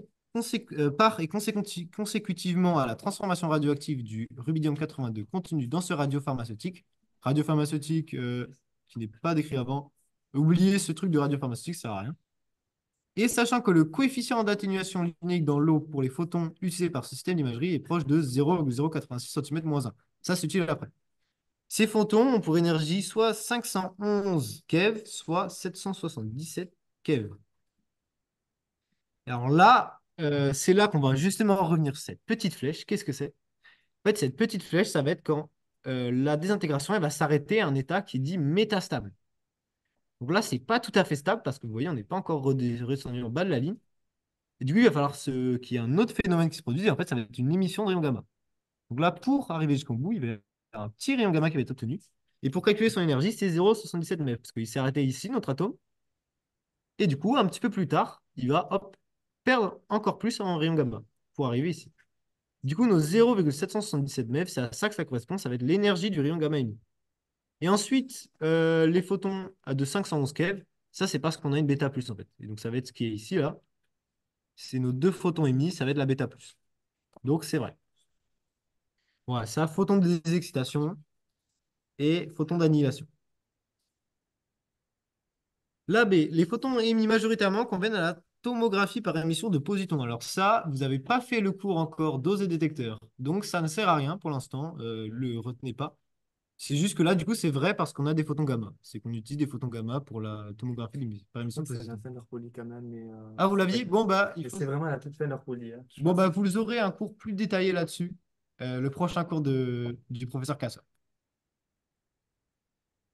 par et consécutivement à la transformation radioactive du rubidium 82 contenu dans ce radiopharmaceutique qui n'est pas décrit avant, oubliez ce truc de radiopharmaceutique, ça sert à rien. Et sachant que le coefficient d'atténuation linéaire dans l'eau pour les photons utilisés par ce système d'imagerie est proche de 0,086 cm-1. Ça, c'est utile après. Ces photons ont pour énergie soit 511 keV, soit 777 keV. Alors là, c'est là qu'on va justement revenir sur cette petite flèche. Qu'est-ce que c'est? En fait, cette petite flèche, ça va être quand la désintégration elle va s'arrêter à un état qui est dit métastable. Donc là, c'est pas tout à fait stable parce que vous voyez, on n'est pas encore redescendu en bas de la ligne. Et du coup, il va falloir qu'il y ait un autre phénomène qui se produise. Et en fait, ça va être une émission de rayons gamma. Donc là, pour arriver jusqu'au bout, il va y avoir un petit rayon gamma qui va être obtenu. Et pour calculer son énergie, c'est 0,77 MeV parce qu'il s'est arrêté ici, notre atome. Et du coup, un petit peu plus tard, il va hop, perdre encore plus en rayon gamma pour arriver ici. Du coup, nos 0,777 MeV, c'est à ça que ça correspond. Ça va être l'énergie du rayon gamma émis. Et ensuite, les photons à de 511 keV, ça, c'est parce qu'on a une bêta plus en fait. Et donc, ça va être ce qui est ici, là. C'est nos deux photons émis, ça va être la bêta plus. Donc, c'est vrai. Voilà, ça, photon de désexcitation et photon d'annihilation. Là, B, les photons émis majoritairement conviennent à la tomographie par émission de positons. Alors ça, vous n'avez pas fait le cours encore dose et détecteur. Donc, ça ne sert à rien pour l'instant. Le retenez pas. C'est juste que là, du coup, c'est vrai parce qu'on a des photons gamma. C'est qu'on utilise des photons gamma pour la tomographie par émission de C'est la positons. fin de leur poly quand même, mais Ah, vous l'aviez? Bon, bah, c'est vraiment la toute fin de leur poly, hein. bon, bah, vous aurez un cours plus détaillé là-dessus. Le prochain cours du professeur Cassa.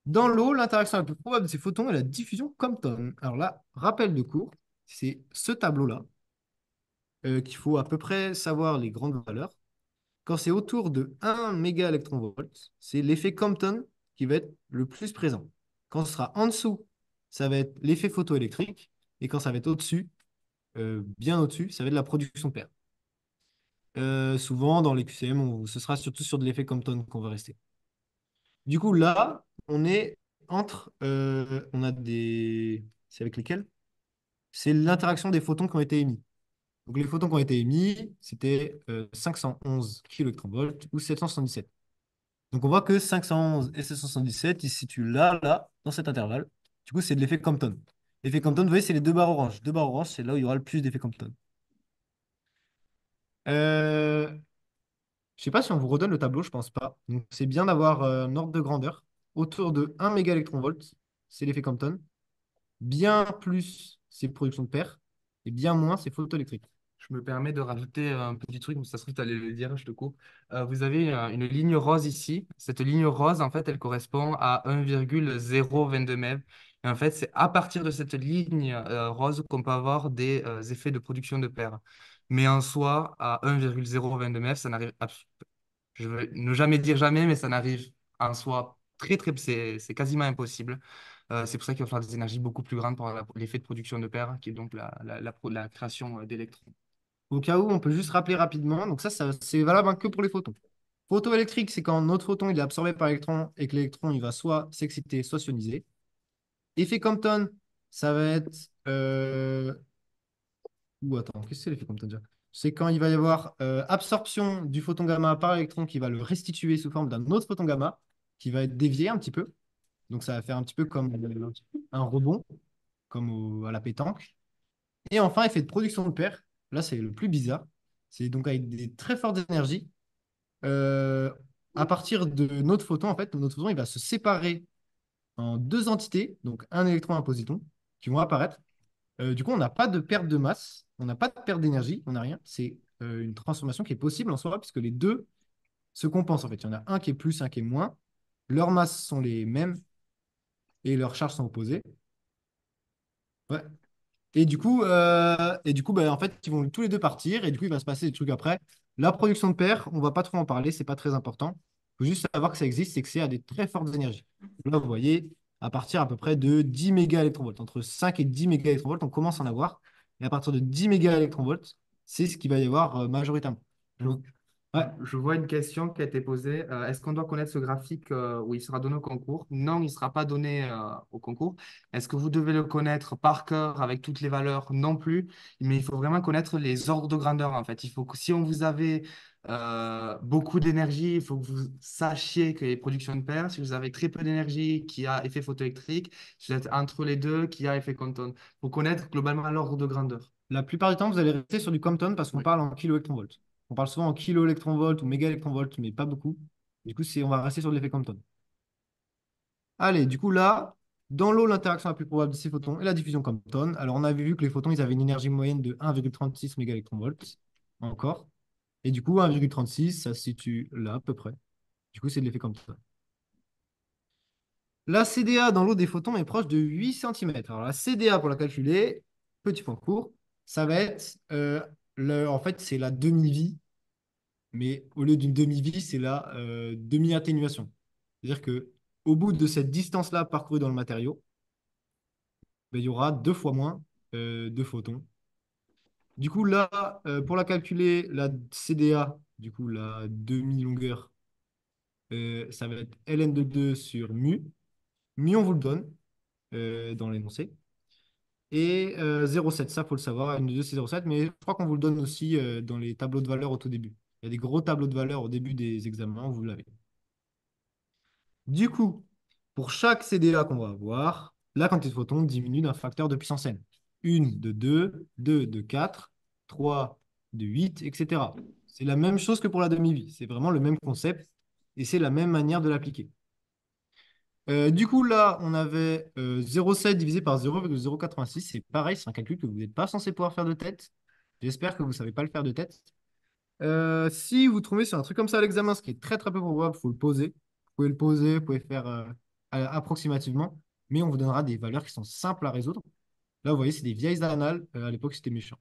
Dans l'eau, l'interaction la plus probable de ces photons est la diffusion Compton. Alors là, rappel de cours, c'est ce tableau-là qu'il faut à peu près savoir les grandes valeurs. Quand c'est autour de 1 mégaélectronvolt, c'est l'effet Compton qui va être le plus présent. Quand ce sera en dessous, ça va être l'effet photoélectrique. Et quand ça va être au-dessus, bien au-dessus, ça va être la production de paires. Souvent, dans les QCM, ce sera surtout sur de l'effet Compton qu'on va rester. Du coup, là, on est entre. On a des. C'est avec lesquels? C'est l'interaction des photons qui ont été émis. Donc, les photons qui ont été émis, c'était 511 keV ou 777. Donc, on voit que 511 et 777, ils se situent là, là, dans cet intervalle. Du coup, c'est de l'effet Compton. L'effet Compton, vous voyez, c'est les deux barres oranges. Deux barres oranges, c'est là où il y aura le plus d'effet Compton. Je ne sais pas si on vous redonne le tableau, je pense pas. Donc, c'est bien d'avoir un ordre de grandeur. Autour de 1 mégaélectronvolt, c'est l'effet Compton. Bien plus, c'est production de paires. Et bien moins, c'est photoélectrique. Je me permets de rajouter un petit truc, mais ça se trouve, tu allais le dire, je te coupe. Vous avez une ligne rose ici. Cette ligne rose, en fait, elle correspond à 1,022 MeV. Et en fait, c'est à partir de cette ligne rose qu'on peut avoir des effets de production de paires. Mais en soi, à 1,022 MeV, ça n'arrive je veux ne jamais dire jamais, mais ça n'arrive en soi c'est quasiment impossible. C'est pour ça qu'il va falloir des énergies beaucoup plus grandes pour l'effet de production de paires, qui est donc la création d'électrons. Au cas où, on peut juste rappeler rapidement. Donc ça c'est valable hein, que pour les photons. Photoélectrique, c'est quand notre photon il est absorbé par l'électron et que l'électron il va soit s'exciter, soit s'ioniser. Effet Compton, ça va être... Ou attends, qu'est-ce que c'est l'effet Compton déjà? C'est quand il va y avoir absorption du photon gamma par l'électron qui va le restituer sous forme d'un autre photon gamma qui va être dévié un petit peu. Donc ça va faire un petit peu comme un rebond, comme à la pétanque. Et enfin, effet de production de paires. Là, c'est le plus bizarre. C'est donc avec des très fortes énergies. euh, à partir de notre photon, en fait, notre photon, il va se séparer en deux entités, donc un électron et un positron, qui vont apparaître. Du coup, on n'a pas de perte de masse, on n'a pas de perte d'énergie, on n'a rien. C'est une transformation qui est possible en soi, puisque les deux se compensent. En fait, il y en a un qui est plus, un qui est moins. Leurs masses sont les mêmes et leurs charges sont opposées. Ouais. Et du coup bah, en fait, ils vont tous les deux partir et du coup, il va se passer des trucs après. La production de paires, on va pas trop en parler, c'est pas très important. Il faut juste savoir que ça existe et que c'est à des très fortes énergies. Là, vous voyez, à partir à peu près de 10 mégaélectronvolts, entre 5 et 10 mégaélectronvolts, on commence à en avoir. Et à partir de 10 mégaélectronvolts, c'est ce qu'il va y avoir majoritairement. Donc, ouais. Je vois une question qui a été posée. Est-ce qu'on doit connaître ce graphique où il sera donné au concours? Non, il ne sera pas donné au concours. Est-ce que vous devez le connaître par cœur avec toutes les valeurs? Non plus. Mais il faut vraiment connaître les ordres de grandeur, en fait. Il faut que si on vous avez beaucoup d'énergie, il faut que vous sachiez que les productions de paires. Si vous avez très peu d'énergie, qui a effet photoélectrique. Si vous êtes entre les deux, qui a effet Compton. Il faut connaître globalement l'ordre de grandeur. La plupart du temps, vous allez rester sur du Compton parce qu'on Oui. parle en kiloélectronvolts. On parle souvent en kiloélectronvolts ou mégaélectronvolts, mais pas beaucoup. Du coup, on va rester sur l'effet Compton. Allez, du coup, là, dans l'eau, l'interaction la plus probable de ces photons est la diffusion Compton. Alors, on avait vu que les photons, ils avaient une énergie moyenne de 1,36 mégaélectronvolts, encore. Et du coup, 1,36, ça se situe là, à peu près. Du coup, c'est de l'effet Compton. La CDA dans l'eau des photons est proche de 8 cm. Alors la CDA, pour la calculer, petit point court, ça va être, en fait, c'est la demi-vie, mais au lieu d'une demi-vie, c'est la demi-atténuation. C'est-à-dire que au bout de cette distance-là parcourue dans le matériau, ben, il y aura deux fois moins de photons. Du coup, là, pour la calculer, la CDA, du coup, la demi-longueur, ça va être ln de 2 sur mu. Mu, on vous le donne dans l'énoncé. Et 0,7, ça, faut le savoir. N de 2, c'est 0,7, mais je crois qu'on vous le donne aussi dans les tableaux de valeur au tout début. Il y a des gros tableaux de valeur au début des examens, vous l'avez. Du coup, pour chaque CDA qu'on va avoir, la quantité de photons diminue d'un facteur de puissance n. 1 de 2, 2 de 4, 3 de 8, etc. C'est la même chose que pour la demi-vie. C'est vraiment le même concept et c'est la même manière de l'appliquer. Du coup, là, on avait 0,7 divisé par 0,086. C'est pareil, c'est un calcul que vous n'êtes pas censé pouvoir faire de tête. J'espère que vous ne savez pas le faire de tête. Si vous trouvez sur un truc comme ça à l'examen, ce qui est très très peu probable, il faut le poser. Vous pouvez le poser, vous pouvez faire approximativement, mais on vous donnera des valeurs qui sont simples à résoudre. Là, vous voyez, c'est des vieilles annales. À l'époque, c'était méchant.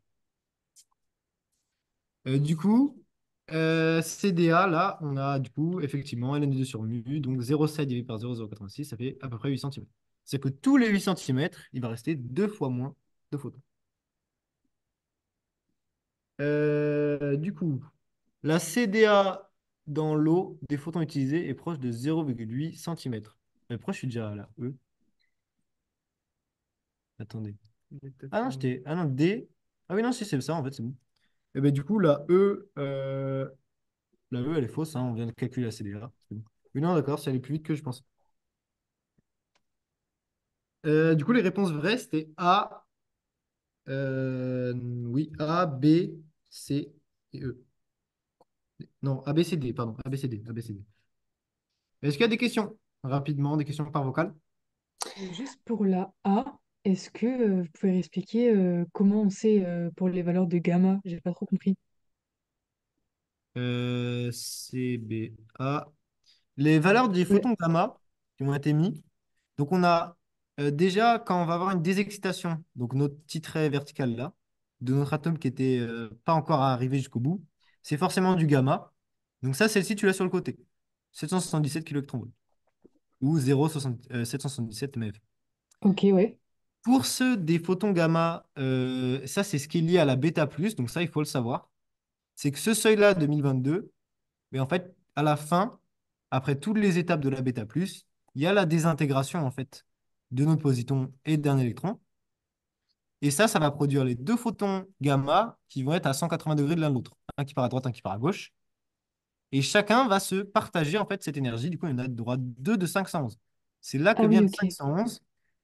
Du coup, CDA, là, on a du coup effectivement ln de 2 sur mu, donc 0,7 divisé par 0,086, ça fait à peu près 8 cm. C'est que tous les 8 cm, il va rester deux fois moins de photons. Du coup, la CDA dans l'eau des photons utilisés est proche de 0,8 cm. Pourquoi je suis déjà à la E? Attendez. Ah non, j'étais. Ah non, D. Ah oui, non, si c'est ça, en fait, c'est bon. Et ben, du coup, la E, elle est fausse, hein, on vient de calculer la CDA. C'est bon. Oui, non, d'accord, c'est allé plus vite que je pense. Du coup, les réponses vraies, c'était A, oui, A, B, C et E. Non, A, B, C, D, pardon, A, B, C, D, A, B, C, D. Est-ce qu'il y a des questions? Rapidement, des questions par vocal? Juste pour la A, est-ce que vous pouvez expliquer comment on sait pour les valeurs de gamma? J'ai pas trop compris. C, B, A. Les valeurs des Ouais. photons gamma qui ont été mis. Donc, on a déjà, quand on va avoir une désexcitation, donc notre petit trait vertical là, de notre atome qui n'était pas encore arrivé jusqu'au bout, c'est forcément du gamma. Donc, ça, celle-ci, tu l'as sur le côté. 777 kV ou 0,777 MeV. Ok, ouais. Pour ceux des photons gamma, ça, c'est ce qui est lié à la bêta plus. Donc, ça, il faut le savoir. C'est que ce seuil-là, 2022, mais en fait, à la fin, après toutes les étapes de la bêta plus, il y a la désintégration en fait de notre positon et d'un électron. Et ça va produire les deux photons gamma qui vont être à 180 degrés de l'un de l'autre. Un qui part à droite, un qui part à gauche. Et chacun va se partager en fait cette énergie. Du coup, il y en a droit 2 de 511. C'est là Ah que vient oui, le ok. 511.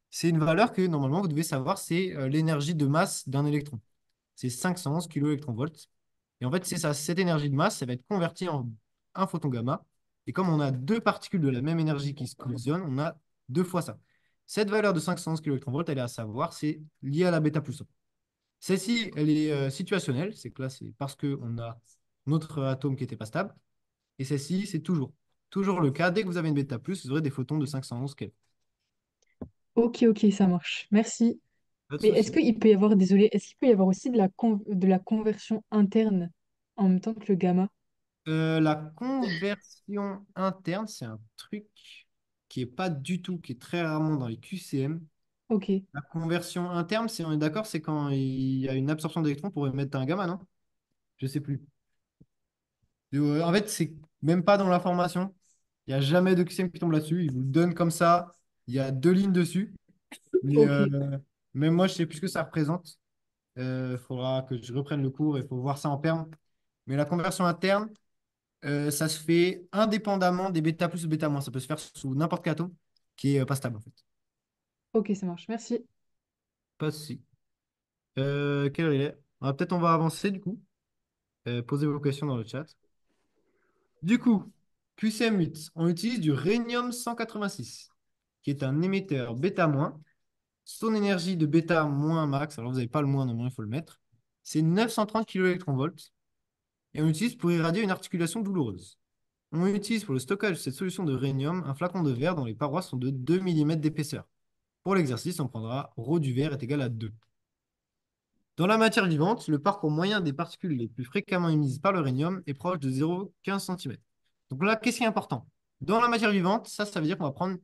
C'est une valeur que normalement vous devez savoir, c'est l'énergie de masse d'un électron. C'est 511 kV. Et en fait, c'est ça, cette énergie de masse, ça va être convertie en un photon gamma. Et comme on a deux particules de la même énergie qui se collisionnent, on a deux fois ça. Cette valeur de 511 kV, elle est à savoir, c'est lié à la bêta plus 1. Celle-ci, elle est situationnelle, c'est que là, c'est parce qu'on a notre atome qui n'était pas stable. Et celle-ci, c'est toujours le cas. Dès que vous avez une bêta plus, vous aurez des photons de 511 keV. Ok, ok, ça marche. Merci. Pas de Mais est-ce souci. qu'il peut y avoir, désolé, est-ce qu'il peut y avoir aussi de la conversion interne en même temps que le gamma? La conversion interne, c'est un truc qui est pas du tout, qui est très rarement dans les QCM. Ok, La conversion interne, si on est d'accord, c'est quand il y a une absorption d'électrons pour émettre un gamma, non? Je sais plus. En fait, c'est même pas dans l'information. Il n'y a jamais de QCM qui tombe là-dessus. Il vous le donne comme ça. Il y a deux lignes dessus. Mais ok, même moi, je sais plus ce que ça représente. Il faudra que je reprenne le cours et il faut voir ça en perme. Mais la conversion interne, ça se fait indépendamment des bêta plus ou bêta moins. Ça peut se faire sous n'importe quel atome qui est pas stable, en fait. ok, ça marche. Merci. Pas de souci. Quelle heure il est? Peut-être on va avancer du coup. Posez vos questions dans le chat. Du coup, QCM8, on utilise du rhénium 186, qui est un émetteur bêta-. Son énergie de bêta- max, alors vous n'avez pas le moins, normalement il faut le mettre, c'est 930 kV. Et on l'utilise pour irradier une articulation douloureuse. On utilise pour le stockage de cette solution de rhénium un flacon de verre dont les parois sont de 2 mm d'épaisseur. Pour l'exercice, on prendra ρ du verre est égal à 2. Dans la matière vivante, le parcours moyen des particules les plus fréquemment émises par le rhénium est proche de 0,15 cm. Donc là, qu'est-ce qui est important? Dans la matière vivante, ça veut dire qu'on va prendre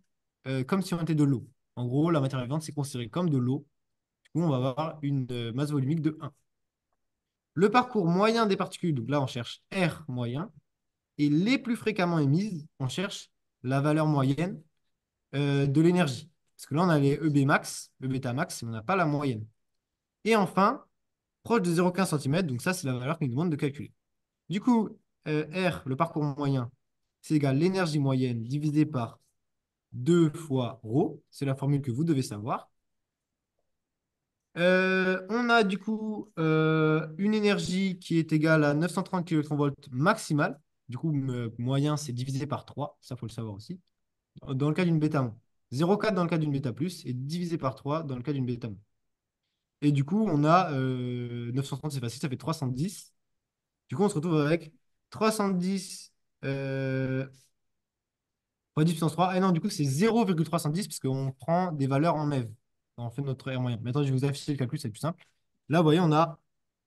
comme si on était de l'eau. En gros, la matière vivante, c'est considéré comme de l'eau. Du coup, on va avoir une masse volumique de 1. Le parcours moyen des particules, donc là, on cherche R moyen. Et les plus fréquemment émises, on cherche la valeur moyenne de l'énergie. Parce que là, on a les EB max, E bêta max, mais on n'a pas la moyenne. Et enfin, proche de 0,15 cm, donc ça, c'est la valeur qu'il nous demande de calculer. Du coup, R, le parcours moyen, c'est égal à l'énergie moyenne divisé par 2 fois ρ. C'est la formule que vous devez savoir. On a du coup une énergie qui est égale à 930 kV maximale. Du coup, moyen, c'est divisé par 3. Ça, il faut le savoir aussi. Dans le cas d'une bêta-, 0,4 dans le cas d'une bêta plus et divisé par 3 dans le cas d'une bêta-. Et du coup, on a 930, c'est facile, ça fait 310. Du coup, on se retrouve avec 310 fois 10 puissance 3. Et non, du coup, c'est 0,310 parce qu'on prend des valeurs en MeV quand on fait notre R moyen. Maintenant, je vais vous afficher le calcul, c'est plus simple. Là, vous voyez, on a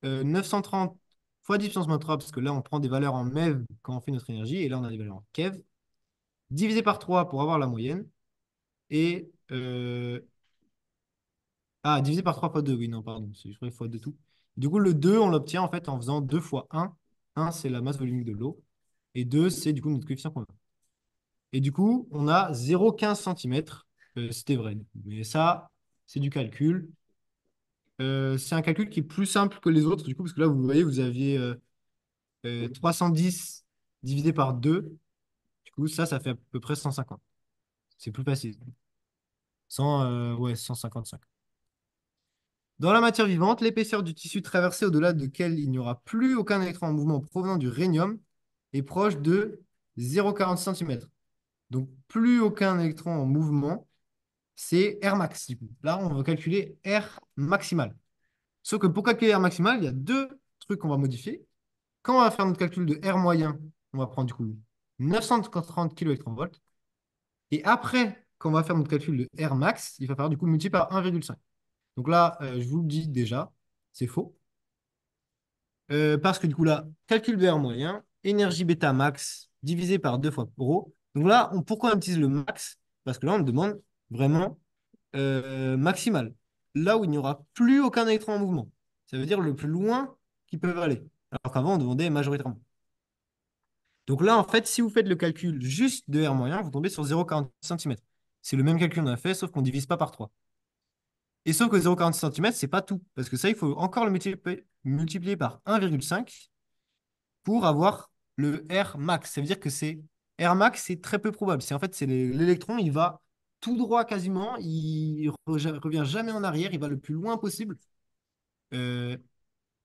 930 fois 10 puissance moins 3 parce que là, on prend des valeurs en MeV quand on fait notre énergie. Et là, on a des valeurs en keV. Divisé par 3 pour avoir la moyenne. Et divisé par 3 fois 2, oui, non, pardon, je ferai fois 2 tout. Du coup, le 2, on l'obtient en fait en faisant 2 fois 1. 1, c'est la masse volumique de l'eau. Et 2, c'est du coup notre coefficient qu'on a. Et du coup, on a 0,15 cm. C'était vrai. Mais ça, c'est du calcul. C'est un calcul qui est plus simple que les autres, du coup, parce que là, vous voyez, vous aviez 310 divisé par 2. Du coup, ça fait à peu près 150. C'est plus facile. 155. Dans la matière vivante, l'épaisseur du tissu traversé au-delà de lequel il n'y aura plus aucun électron en mouvement provenant du rhénium est proche de 0,40 cm. Donc, plus aucun électron en mouvement, c'est R max. Du coup. Là, on va calculer R maximal. Sauf que pour calculer R maximal, il y a deux trucs qu'on va modifier. Quand on va faire notre calcul de R moyen, on va prendre du coup 930 kV. Et après, quand on va faire notre calcul de R max, il va falloir du coup multiplier par 1,5. Donc là, je vous le dis déjà, c'est faux. Parce que du coup, là, calcul de R moyen, énergie bêta max divisé par 2 fois ρ. Donc là, pourquoi on utilise le max? Parce que là, on demande vraiment maximal. Là où il n'y aura plus aucun électron en mouvement. Ça veut dire le plus loin qu'ils peuvent aller. Alors qu'avant, on demandait majoritairement. Donc là, en fait, si vous faites le calcul juste de R moyen, vous tombez sur 0,40 cm. C'est le même calcul qu'on a fait, sauf qu'on ne divise pas par 3. Et sauf que 0,40 cm, c'est pas tout. Parce que ça, il faut encore le multiplier par 1,5 pour avoir le R max. Ça veut dire que c'est R max, c'est très peu probable. C'est en fait, c'est l'électron, il va tout droit quasiment, il revient jamais en arrière, il va le plus loin possible. Euh,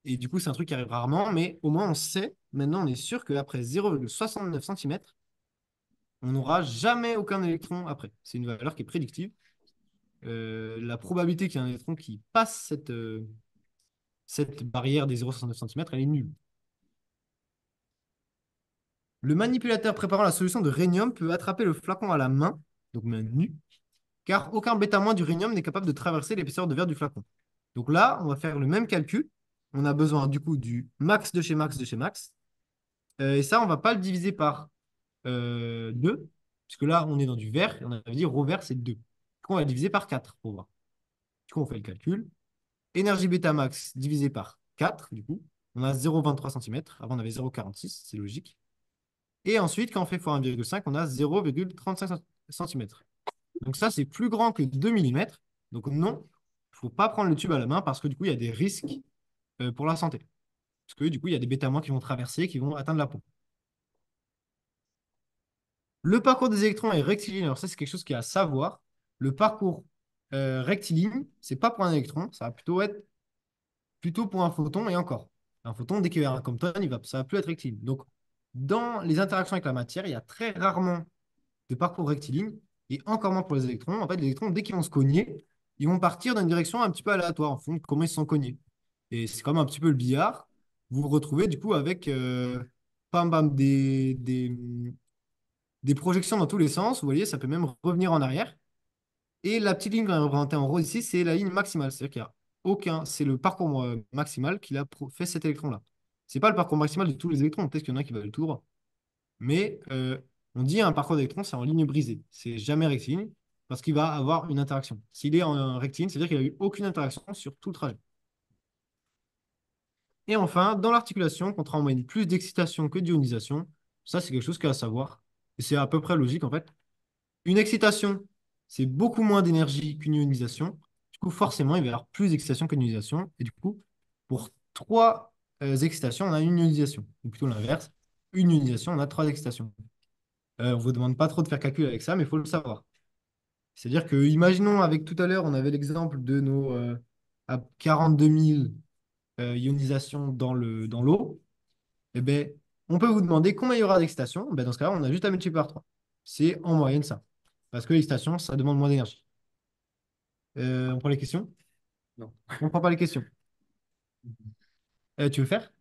et du coup, c'est un truc qui arrive rarement, mais au moins on sait, maintenant on est sûr qu'après 0,69 cm, on n'aura jamais aucun électron après. C'est une valeur qui est prédictive. La probabilité qu'il y ait un électron qui passe cette barrière des 0,69 cm, elle est nulle. Le manipulateur préparant la solution de rhénium peut attraper le flacon à la main, donc main nue, car aucun bêta- du rhénium n'est capable de traverser l'épaisseur de verre du flacon. Donc là, on va faire le même calcul. On a besoin du coup du max de chez max de chez max. Et ça, on ne va pas le diviser par 2, puisque là, on est dans du verre, et on avait dit ρ vert, c'est 2. Du coup, on va le diviser par 4 pour voir. Du coup, on fait le calcul. Énergie bêta max divisé par 4, du coup. On a 0,23 cm. Avant, on avait 0,46, c'est logique. Et ensuite, quand on fait x 1,5, on a 0,35 cm. Donc ça, c'est plus grand que 2 mm. Donc non, il ne faut pas prendre le tube à la main parce que du coup, il y a des risques pour la santé. Parce que du coup, il y a des bêta- qui vont traverser, qui vont atteindre la peau. Le parcours des électrons est rectiligne. Alors ça, c'est quelque chose qui est à savoir. Le parcours rectiligne, c'est pas pour un électron, ça va plutôt être pour un photon et encore. Un photon, dès qu'il y a un compton, ça va plus être rectiligne. Donc, dans les interactions avec la matière, il y a très rarement de parcours rectiligne et encore moins pour les électrons. En fait, les électrons, dès qu'ils vont se cogner, ils vont partir dans une direction un petit peu aléatoire en fonction de comment ils se sont cognés. Et c'est comme un petit peu le billard. Vous vous retrouvez du coup avec bam, bam, des projections dans tous les sens. Vous voyez, ça peut même revenir en arrière. Et la petite ligne qu'on a représentée en rose ici, c'est la ligne maximale. C'est-à-dire qu'il y a aucun, c'est le parcours maximal qu'il a fait cet électron-là. C'est pas le parcours maximal de tous les électrons. Peut-être qu'il y en a qui veulent le tout droit. Mais on dit un parcours d'électrons, c'est en ligne brisée. C'est jamais rectiligne parce qu'il va avoir une interaction. S'il est en rectiligne, c'est-à-dire qu'il n'a eu aucune interaction sur tout le trajet. Et enfin, dans l'articulation, qu'on en moyenne plus d'excitation que d'ionisation, ça c'est quelque chose qu'il y a à savoir. Et c'est à peu près logique en fait. Une excitation, c'est beaucoup moins d'énergie qu'une ionisation. Du coup, forcément, il va y avoir plus d'excitation qu'une ionisation. Et du coup, pour trois excitations, on a une ionisation. Ou plutôt l'inverse. Une ionisation, on a trois excitations. On ne vous demande pas trop de faire calcul avec ça, mais il faut le savoir. C'est-à-dire que, imaginons avec tout à l'heure, on avait l'exemple de nos à 42 000 ionisations dans l'eau. Eh ben, on peut vous demander combien il y aura d'excitation. Ben, dans ce cas-là, on a juste à multiplier par 3. C'est en moyenne ça. Parce que l'excitation, ça demande moins d'énergie. On prend les questions? Non. On ne prend pas les questions. Tu veux faire?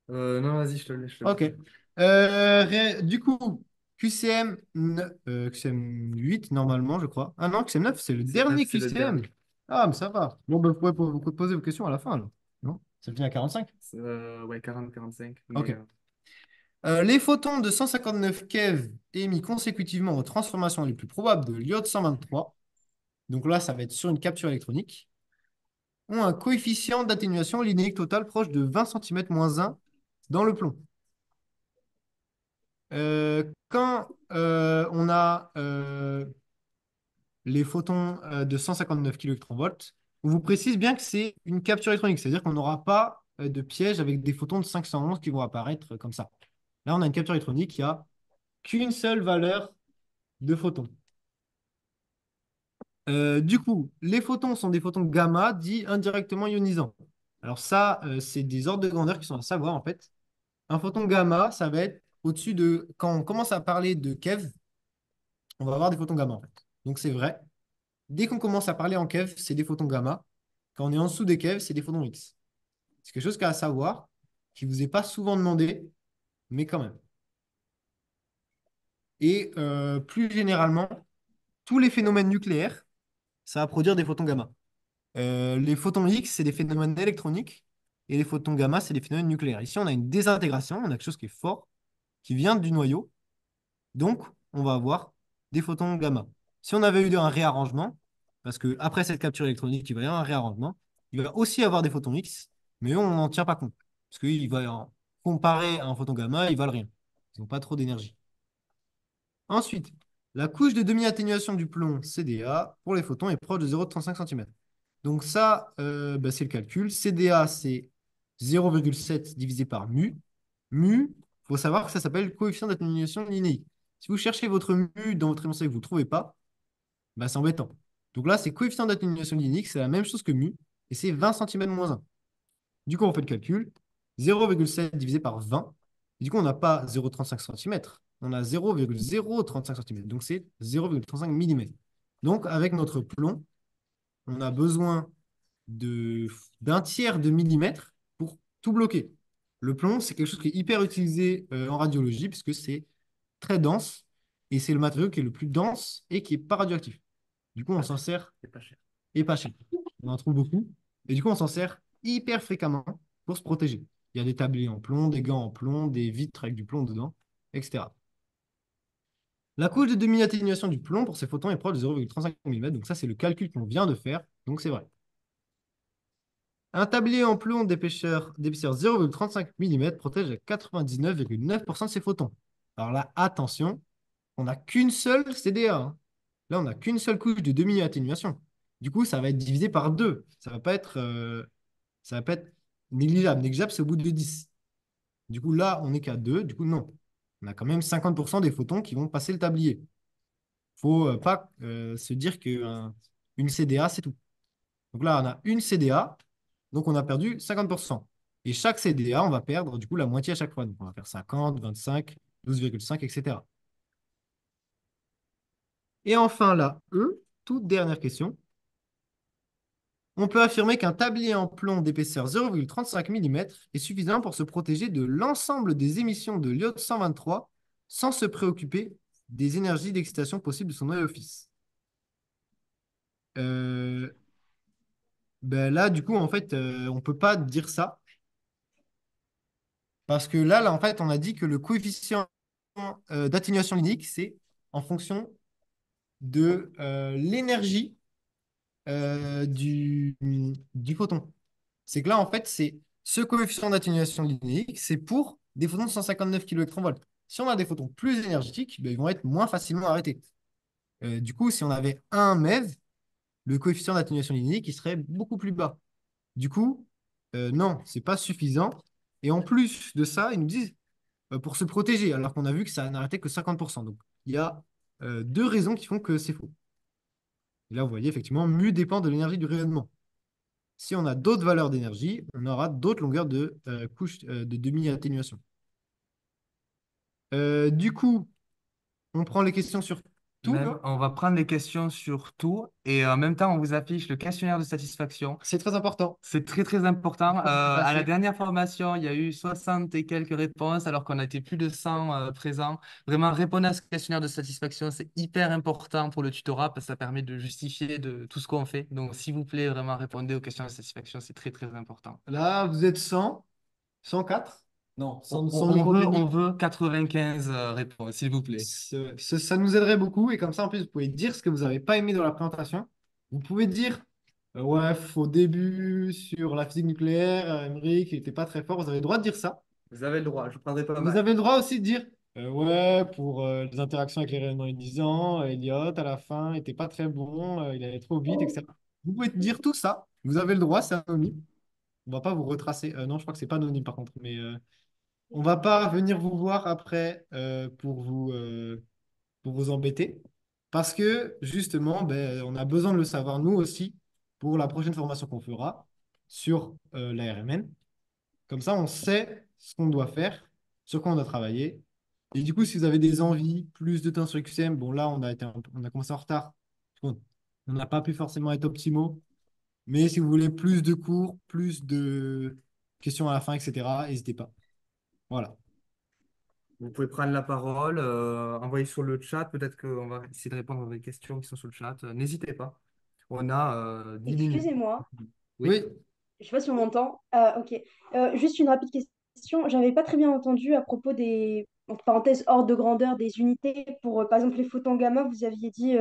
Non, vas-y, je te le laisse. Ok. Du coup, QCM 8, normalement, je crois. Ah non, QCM 9, c'est le dernier C'est le QCM. dernier. Ah, mais ça va. Bon, ben, vous pouvez vous poser vos questions à la fin, alors. Non? Ça finit à 45? Ouais, 40-45. Ok. Les photons de 159 keV émis consécutivement aux transformations les plus probables de l'iode 123, donc là, ça va être sur une capture électronique, ont un coefficient d'atténuation linéique total proche de 20 cm-1 dans le plomb. Quand on a les photons de 159 keV, on vous précise bien que c'est une capture électronique, c'est-à-dire qu'on n'aura pas de piège avec des photons de 511 qui vont apparaître comme ça. Là, on a une capture électronique qui a qu'une seule valeur de photons. Du coup, les photons sont des photons gamma dits indirectement ionisants. Alors ça, c'est des ordres de grandeur qui sont à savoir en fait. Un photon gamma, ça va être au-dessus de... Quand on commence à parler de keV, on va avoir des photons gamma en fait. Donc c'est vrai. Dès qu'on commence à parler en keV, c'est des photons gamma. Quand on est en dessous des keV, c'est des photons X. C'est quelque chose qu'il y a à savoir, qui ne vous est pas souvent demandé, mais quand même. Et plus généralement, tous les phénomènes nucléaires, ça va produire des photons gamma. Les photons X, c'est des phénomènes électroniques, et les photons gamma, c'est des phénomènes nucléaires. Ici, on a une désintégration, on a quelque chose qui est fort, qui vient du noyau, donc on va avoir des photons gamma. Si on avait eu un réarrangement, parce qu'après cette capture électronique, il va y avoir un réarrangement, il va aussi avoir des photons X, mais eux, on n'en tient pas compte, parce qu'il va comparé à un photon gamma, ils valent rien. Ils n'ont pas trop d'énergie. Ensuite, la couche de demi-atténuation du plomb CDA pour les photons est proche de 0,35 cm. Donc ça, bah, c'est le calcul. CDA, c'est 0,7 divisé par mu. Mu, il faut savoir que ça s'appelle coefficient d'atténuation linéique. Si vous cherchez votre mu dans votre énoncé et que vous ne le trouvez pas, bah, c'est embêtant. Donc là, c'est coefficient d'atténuation linéique, c'est la même chose que mu, et c'est 20 cm moins 1. Du coup, on fait le calcul. 0,7 divisé par 20. Et du coup, on n'a pas 0,35 cm, on a 0,035 cm. Donc, c'est 0,35 mm. Donc, avec notre plomb, on a besoin d'un tiers de millimètre pour tout bloquer. Le plomb, c'est quelque chose qui est hyper utilisé en radiologie puisque c'est très dense et c'est le matériau qui est le plus dense et qui n'est pas radioactif. Du coup, on s'en sert C'est pas cher. et pas cher. On en trouve beaucoup. Et du coup, on s'en sert hyper fréquemment pour se protéger. Il y a des tabliers en plomb, des gants en plomb, des vitres avec du plomb dedans, etc. La couche de demi-atténuation du plomb pour ces photons est proche de 0,35 mm. Donc ça, c'est le calcul qu'on vient de faire. Donc c'est vrai. Un tablier en plomb d'épaisseur 0,35 mm protège à 99,9% de ses photons. Alors là, attention, on n'a qu'une seule CDA, hein. Là, on n'a qu'une seule couche de demi-atténuation. Du coup, ça va être divisé par 2. Ça va pas être négligeable. Négligeable, c'est au bout de 10. Du coup, là, on n'est qu'à 2. Du coup, non. On a quand même 50% des photons qui vont passer le tablier. Il ne faut pas se dire qu'une CDA, c'est tout. Donc là, on a une CDA. Donc, on a perdu 50%. Et chaque CDA, on va perdre du coup la moitié à chaque fois. Donc, on va faire 50, 25, 12,5, etc. Et enfin, là, toute dernière question. On peut affirmer qu'un tablier en plomb d'épaisseur 0,35 mm est suffisant pour se protéger de l'ensemble des émissions de l'iode 123 sans se préoccuper des énergies d'excitation possibles de son noyau fixe. Euh, ben là, du coup, en fait, on ne peut pas dire ça. Parce que là, en fait, on a dit que le coefficient d'atténuation linéique, c'est en fonction de l'énergie du photon. C'est que là, en fait, c'est ce coefficient d'atténuation linéique, c'est pour des photons de 159 keV. Si on a des photons plus énergétiques, ben, ils vont être moins facilement arrêtés. Du coup, si on avait un MeV, le coefficient d'atténuation linéique, il serait beaucoup plus bas. Du coup, non, c'est pas suffisant. Et en plus de ça, ils nous disent pour se protéger, alors qu'on a vu que ça n'arrêtait que 50%. Donc, il y a deux raisons qui font que c'est faux. Et là, vous voyez, effectivement, mu dépend de l'énergie du rayonnement. Si on a d'autres valeurs d'énergie, on aura d'autres longueurs de couches de demi-atténuation. Du coup, on prend les questions sur tout. Même, on va prendre les questions sur tout et en même temps, on vous affiche le questionnaire de satisfaction. C'est très important. C'est très, très important. Il faut À la passer. dernière formation, il y a eu 60 et quelques réponses alors qu'on a été plus de 100 présents. Vraiment, répondre à ce questionnaire de satisfaction, c'est hyper important pour le tutorat parce que ça permet de justifier de tout ce qu'on fait. Donc, s'il vous plaît, vraiment, répondez au questionnaire de satisfaction, c'est très, très important. Là, vous êtes 100, 104. Non, On, 100 on micro veut, on veut 95 réponses, s'il vous plaît. Ça nous aiderait beaucoup. Et comme ça, en plus, vous pouvez dire ce que vous n'avez pas aimé dans la présentation. Vous pouvez dire, ouais, au début, sur la physique nucléaire, Émeric, il n'était pas très fort. Vous avez le droit de dire ça. Vous avez le droit, je prendrai pas Vous mal. avez le droit aussi de dire, ouais, pour les interactions avec les rayonnements ionisants, Elliot, à la fin, il n'était pas très bon, il allait trop vite, etc. Vous pouvez dire tout ça. Vous avez le droit, c'est anonyme. On va pas vous retracer. Non, je crois que c'est pas anonyme par contre, mais on va pas venir vous voir après pour vous embêter. Parce que justement, ben, on a besoin de le savoir nous aussi pour la prochaine formation qu'on fera sur la RMN. Comme ça, on sait ce qu'on doit faire, sur quoi on doit travailler. Et du coup, si vous avez des envies, plus de temps sur XM, bon là, on a commencé en retard. On n'a pas pu forcément être optimaux. Mais si vous voulez plus de cours, plus de questions à la fin, etc., n'hésitez pas. Voilà. Vous pouvez prendre la parole, envoyer sur le chat. Peut-être qu'on va essayer de répondre aux questions qui sont sur le chat. N'hésitez pas. On a 10 minutes. Excusez-moi, Oui. Oui. je sais pas si on m'entend. Ok. Juste une rapide question. J'avais pas très bien entendu à propos des, entre parenthèses, ordre de grandeur des unités. Pour, par exemple, les photons gamma, vous aviez dit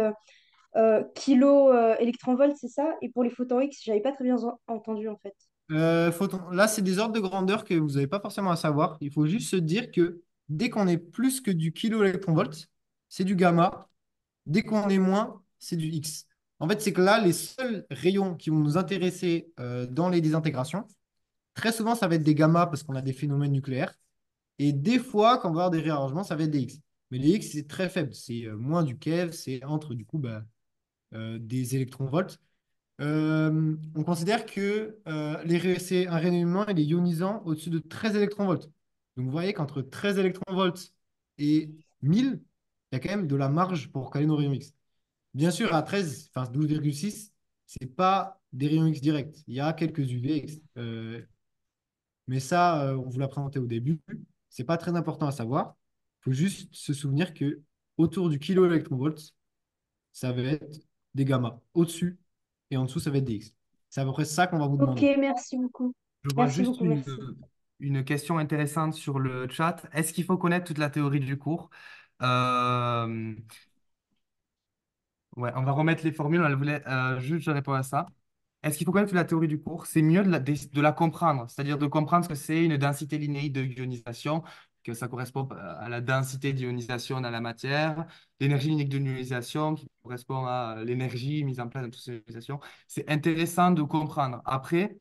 kilo électronvolts, c'est ça? Et pour les photons X, j'avais pas très bien entendu en fait. Là, c'est des ordres de grandeur que vous n'avez pas forcément à savoir. Il faut juste se dire que dès qu'on est plus que du kiloélectronvolt, c'est du gamma. Dès qu'on est moins, c'est du X. En fait, c'est que là, les seuls rayons qui vont nous intéresser dans les désintégrations, très souvent, ça va être des gamma parce qu'on a des phénomènes nucléaires. Et des fois, quand on va avoir des réarrangements, ça va être des X. Mais les X, c'est très faible. C'est moins du keV, c'est entre du coup bah, des électronvolts. On considère que c'est un rayonnement il est ionisant au-dessus de 13 électronvolts. Donc vous voyez qu'entre 13 électronvolts et 1000, il y a quand même de la marge pour caler nos rayons X. Bien sûr, à 13, enfin 12,6, ce n'est pas des rayons X directs. Il y a quelques UV, mais ça, on vous l'a présenté au début. Ce n'est pas très important à savoir. Il faut juste se souvenir que autour du kilo électronvolt, ça va être des gamma. Au-dessus et en dessous, ça va être des X. C'est à peu près ça qu'on va vous Ok, demander. merci beaucoup. Je vois Merci juste beaucoup, merci. une question intéressante sur le chat. Est-ce qu'il faut connaître toute la théorie du cours? Euh, ouais, on va remettre les formules. On voulait juste je réponds à ça. Est-ce qu'il faut connaître toute la théorie du cours? C'est mieux de la comprendre, c'est-à-dire de comprendre ce que c'est une densité linéaire de ionisation, que ça correspond à la densité d'ionisation dans la matière, l'énergie linéaire de l'ionisation qui correspond à l'énergie mise en place dans toutes ces ionisations. C'est intéressant de comprendre. Après,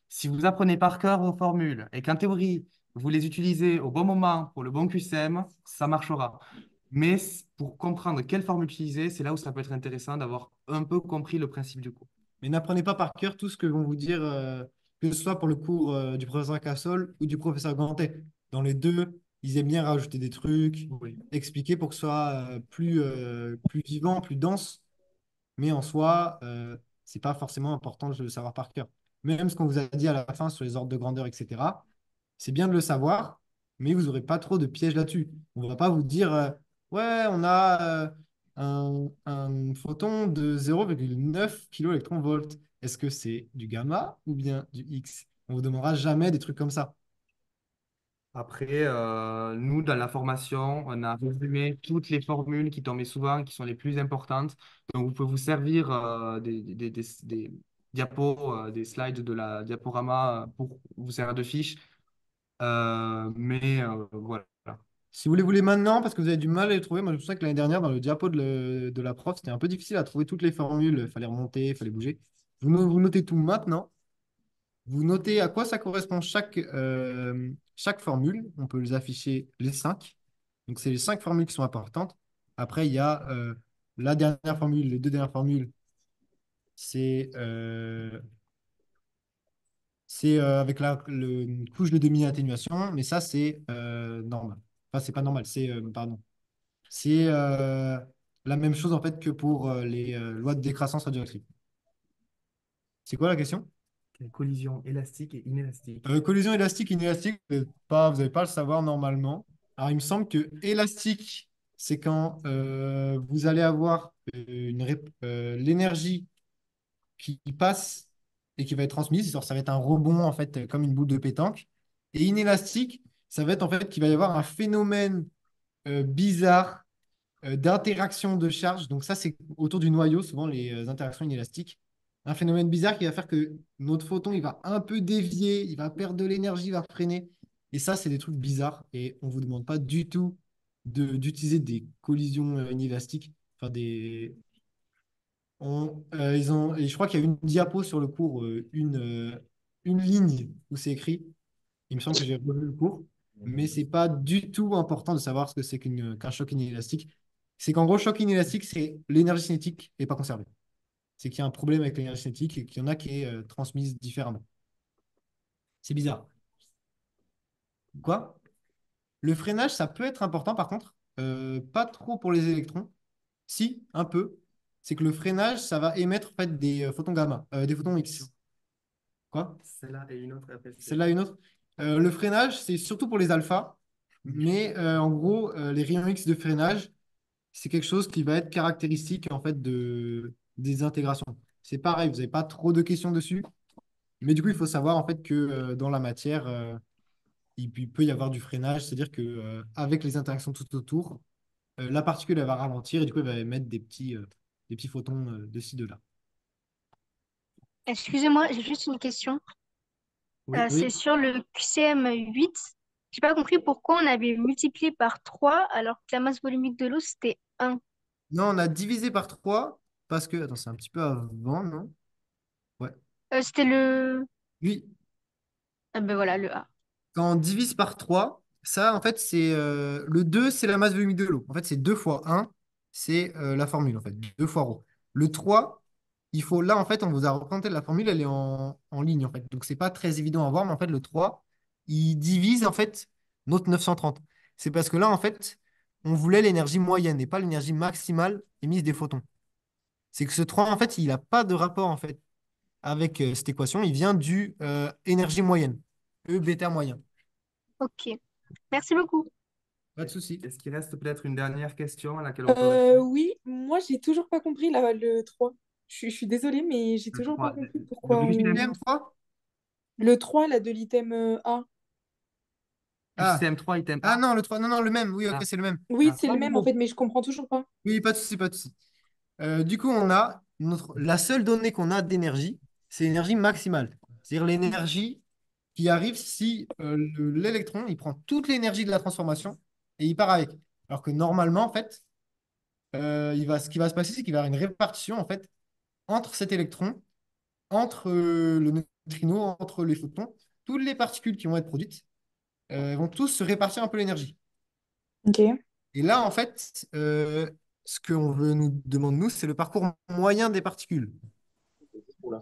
si vous apprenez par cœur vos formules et qu'en théorie, vous les utilisez au bon moment pour le bon QCM, ça marchera. Mais pour comprendre quelle forme utiliser, c'est là où ça peut être intéressant d'avoir un peu compris le principe du cours. Mais n'apprenez pas par cœur tout ce que vont vous dire, que ce soit pour le cours du professeur Cassol ou du professeur Gantet. Dans les deux, ils aiment bien rajouter des trucs, Oui. expliquer pour que ce soit plus vivant, plus dense. Mais en soi, c'est pas forcément important de le savoir par cœur. Même ce qu'on vous a dit à la fin sur les ordres de grandeur, etc., c'est bien de le savoir, mais vous n'aurez pas trop de pièges là-dessus. On ne va pas vous dire, Ouais, on a un photon de 0,9 keV. Est-ce que c'est du gamma ou bien du X? On vous demandera jamais des trucs comme ça. Après, nous, dans la formation, on a résumé toutes les formules qui tombaient souvent, qui sont les plus importantes. Donc, vous pouvez vous servir des diapos, des slides de la diaporama pour vous servir de fiches. Mais voilà. Si vous les voulez maintenant, parce que vous avez du mal à les trouver, moi je me souviens que l'année dernière, dans le diapo de la prof, c'était un peu difficile à trouver toutes les formules. Il fallait remonter, il fallait bouger. Vous notez tout maintenant. Vous notez à quoi ça correspond chaque formule. On peut les afficher les cinq. Donc, c'est les cinq formules qui sont importantes. Après, il y a la dernière formule, les deux dernières formules. C'est avec une couche de demi-atténuation, mais ça, c'est normal. Enfin, c'est pas normal, pardon. C'est la même chose en fait que pour les lois de décroissance radioactive. C'est quoi la question? Collision élastique et inélastique. Collision élastique, inélastique, vous n'allez pas le savoir normalement. Alors, il me semble que élastique, c'est quand vous allez avoir l'énergie qui passe et qui va être transmise. Ça va être un rebond, en fait, comme une boule de pétanque. Et inélastique, ça va être en fait qu'il va y avoir un phénomène bizarre d'interaction de charge. Donc ça, c'est autour du noyau, souvent les interactions inélastiques. Un phénomène bizarre qui va faire que notre photon, il va un peu dévier, il va perdre de l'énergie, il va freiner. Et ça, c'est des trucs bizarres. Et on ne vous demande pas du tout d'utiliser des collisions inélastiques. Enfin, et je crois qu'il y a une diapo sur le cours, une ligne où c'est écrit. Il me semble que j'ai revu le cours, mais c'est pas du tout important de savoir ce que c'est qu'un choc inélastique. C'est qu'en gros, choc inélastique, c'est l'énergie cinétique n'est pas conservée. C'est qu'il y a un problème avec l'énergie cinétique et qu'il y en a qui est transmise différemment. C'est bizarre. Quoi? Le freinage, ça peut être important par contre, pas trop pour les électrons. Si, un peu. C'est que le freinage, ça va émettre en fait des photons gamma, des photons X. Quoi? Celle-là et une autre FSC. Celle-là, une autre. Le freinage, c'est surtout pour les alphas, mais en gros, les rayons X de freinage, c'est quelque chose qui va être caractéristique en fait des intégrations. C'est pareil, vous n'avez pas trop de questions dessus, mais du coup, il faut savoir en fait que dans la matière, il peut y avoir du freinage, c'est-à-dire que avec les interactions tout autour, la particule elle va ralentir et du coup, elle va émettre des petits photons de ci, de là. Excusez-moi, j'ai juste une question. Oui. C'est Oui. sur le QCM8. J'ai pas compris pourquoi on avait multiplié par 3 alors que la masse volumique de l'eau, c'était 1. Non, on a divisé par 3 parce que, attends, c'est un petit peu avant, non? Ouais. C'était le... Oui, Ah ben voilà, le A. quand on divise par 3, ça, en fait, c'est le 2, c'est la masse volumique de l'eau. En fait, c'est 2 fois 1, c'est la formule, en fait, 2 fois ρ. Le 3, il faut, là, en fait, on vous a représenté la formule, elle est en ligne, en fait. Donc, c'est pas très évident à voir, mais en fait, le 3, il divise, en fait, notre 930. C'est parce que là, en fait, on voulait l'énergie moyenne et pas l'énergie maximale émise des photons. C'est que ce 3, en fait, il n'a pas de rapport, en fait, avec cette équation. Il vient du énergie moyenne, E bêta moyen. Ok. Merci beaucoup. Pas de souci. Est-ce qu'il reste peut-être une dernière question à laquelle on peut répondre? Oui, moi j'ai toujours pas compris le 3. Je suis désolée, mais j'ai Le toujours pas 3, compris le pourquoi on... QCM, QCM3? Le 3, là, de l'item A. Ah. QCM3, item Ah A. non, le 3. Non, non, le même. Oui, ok, Ah, c'est le même. Oui, ah. c'est le même en fait, mais je comprends toujours pas. Oui, pas de souci, pas de souci. Du coup, on a la seule donnée qu'on a d'énergie, c'est l'énergie maximale. C'est-à-dire l'énergie qui arrive si l'électron, il prend toute l'énergie de la transformation et il part avec. Alors que normalement, en fait, ce qui va se passer, c'est qu'il va y avoir une répartition, en fait, entre cet électron, entre le neutrino, entre les photons. Toutes les particules qui vont être produites vont tous se répartir un peu l'énergie. Ok. Et là, en fait, ce qu'on veut nous demander, nous, c'est le parcours moyen des particules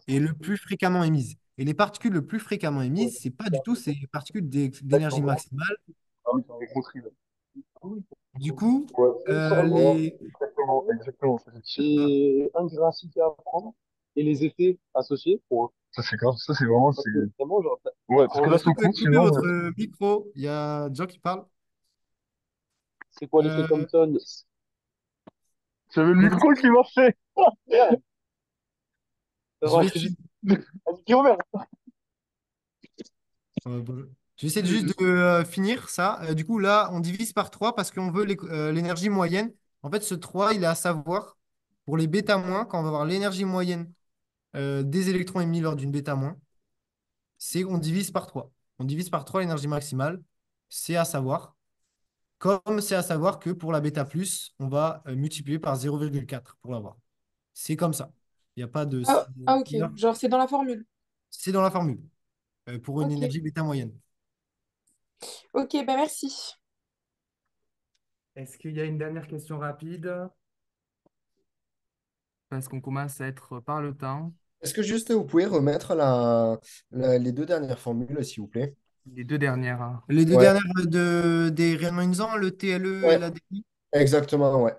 et le plus fréquemment émises. Et les particules le plus fréquemment émises, c'est pas du tout ces particules d'énergie maximale. Du coup, les... Exactement, exactement. Ah, J'ai un graphique à apprendre et les effets associés pour. Ça, c'est grave. Ça, c'est vraiment. C'est vraiment genre. Ouais, parce que là, est-ce que ton vous pouvez cours, couper sinon. votre micro? Il y a des gens qui parlent. C'est quoi l'effet Euh, Thomson? J'avais le micro qui marchait. je Alors, vais c'est essayer, juste... Un micro ouvert. bon. Je vais essayer juste de finir ça. Du coup, là, on divise par 3 parce qu'on veut l'énergie moyenne. En fait, ce 3 il est à savoir, pour les bêta-, quand on va avoir l'énergie moyenne des électrons émis lors d'une bêta-, c'est on divise par 3. On divise par 3 l'énergie maximale. C'est à savoir. Comme c'est à savoir que pour la bêta plus, on va multiplier par 0,4 pour l'avoir. C'est comme ça. Il n'y a pas de... Ah, ok. Genre, c'est dans la formule. C'est dans la formule pour une Ok. énergie bêta moyenne. Ok, ben merci. Est-ce qu'il y a une dernière question rapide? Parce qu'on commence à être par le temps. Est-ce que juste vous pouvez remettre les deux dernières formules, s'il vous plaît? Les deux dernières, hein. Les deux Ouais, dernières des rayonnements ionisants, le TLE et ouais, la DI. exactement, ouais.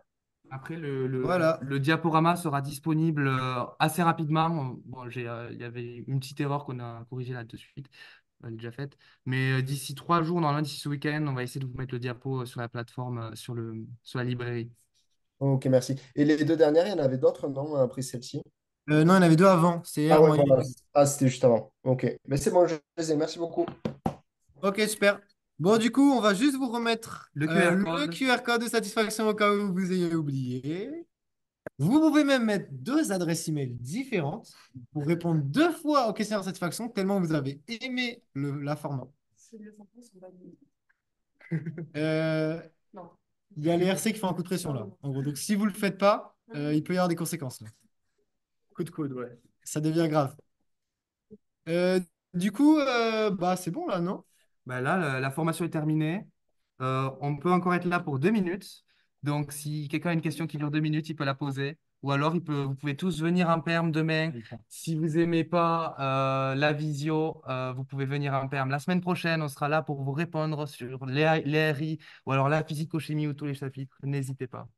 Après, Voilà. le diaporama sera disponible assez rapidement. Bon, il y avait une petite erreur qu'on a corrigée là de suite. Elle est déjà faite. Mais d'ici 3 jours, normalement, d'ici ce week-end, on va essayer de vous mettre le diapo sur la plateforme, sur la librairie. Ok, merci. Et les deux dernières, il y en avait d'autres, non, après celle-ci? Non, il y en avait deux avant. C'est Ah R ouais, moyenne. voilà. Ah, c'était juste avant. Ok. Mais c'est bon, je les ai. Merci beaucoup. Ok, super. Bon, du coup, on va juste vous remettre Le QR le code. QR code de satisfaction au cas où vous ayez oublié. Vous pouvez même mettre deux adresses email différentes pour répondre deux fois aux questions de satisfaction tellement vous avez aimé la format. Euh, Il y a les RC qui font un coup de pression là. En gros, donc si vous ne le faites pas, il peut y avoir des conséquences là. Coup de coude, ouais. Ça devient grave. Euh, du coup, bah, c'est bon là, non? Bah là, la formation est terminée. On peut encore être là pour 2 minutes. Donc, si quelqu'un a une question qui dure 2 minutes, il peut la poser. Ou alors, vous pouvez tous venir en perm demain. Si vous n'aimez pas la visio, vous pouvez venir en perm. La semaine prochaine, on sera là pour vous répondre sur les RI ou alors la physico-chimie ou tous les chapitres. N'hésitez pas.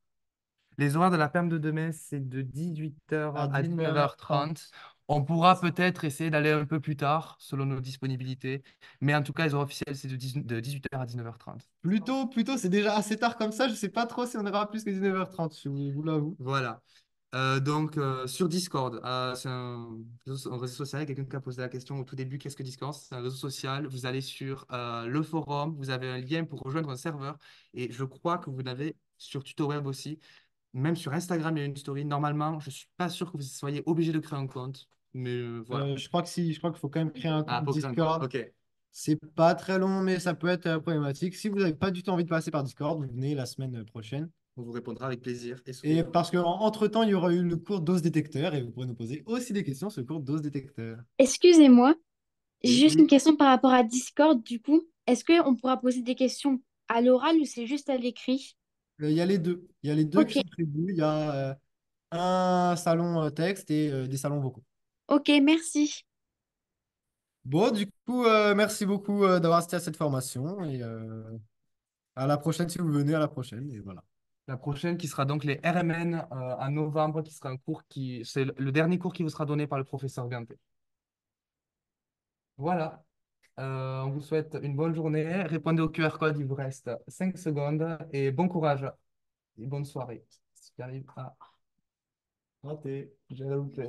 Les horaires de la perm de demain, c'est de 18h À à 19h30. 19h30. On pourra peut-être essayer d'aller un peu plus tard, selon nos disponibilités. Mais en tout cas, les horaires officiels, c'est de 18h à 19h30. Plutôt, c'est déjà assez tard comme ça. Je sais pas trop si on aura plus que 19h30, je vous l'avoue. Voilà. Donc, sur Discord, c'est un réseau social. Quelqu'un qui a posé la question au tout début, qu'est-ce que Discord? C'est un réseau social. Vous allez sur le forum, vous avez un lien pour rejoindre un serveur. Et je crois que vous l'avez sur TutoWeb aussi. Même sur Instagram, il y a une story. Normalement, je ne suis pas sûr que vous soyez obligé de créer un compte. Mais voilà. Je crois que si, je crois qu'il faut quand même créer un Ah, compte faut créer un compte. Discord. Ok. C'est pas très long, mais ça peut être problématique. Si vous n'avez pas du tout envie de passer par Discord, vous venez la semaine prochaine. On vous répondra avec plaisir. Et parce qu'entre-temps, il y aura eu le cours dose détecteur et vous pourrez nous poser aussi des questions sur le cours dose détecteur. Excusez-moi, j'ai Oui. juste une question par rapport à Discord, du coup. Est-ce qu'on pourra poser des questions à l'oral ou c'est juste à l'écrit? Il y a les deux. Il y a les deux qui Ok, sont prévus. Il y a un salon texte et des salons vocaux. ok, merci. Bon, du coup, merci beaucoup d'avoir assisté à cette formation et à la prochaine si vous venez, à la prochaine. Et voilà. La prochaine qui sera donc les RMN en novembre, qui sera un cours c'est le dernier cours qui vous sera donné par le professeur Ganté. Voilà. On vous souhaite une bonne journée. Répondez au QR code, il vous reste 5 secondes et bon courage et bonne soirée. Si j'arrive à rater, j'ai loupé.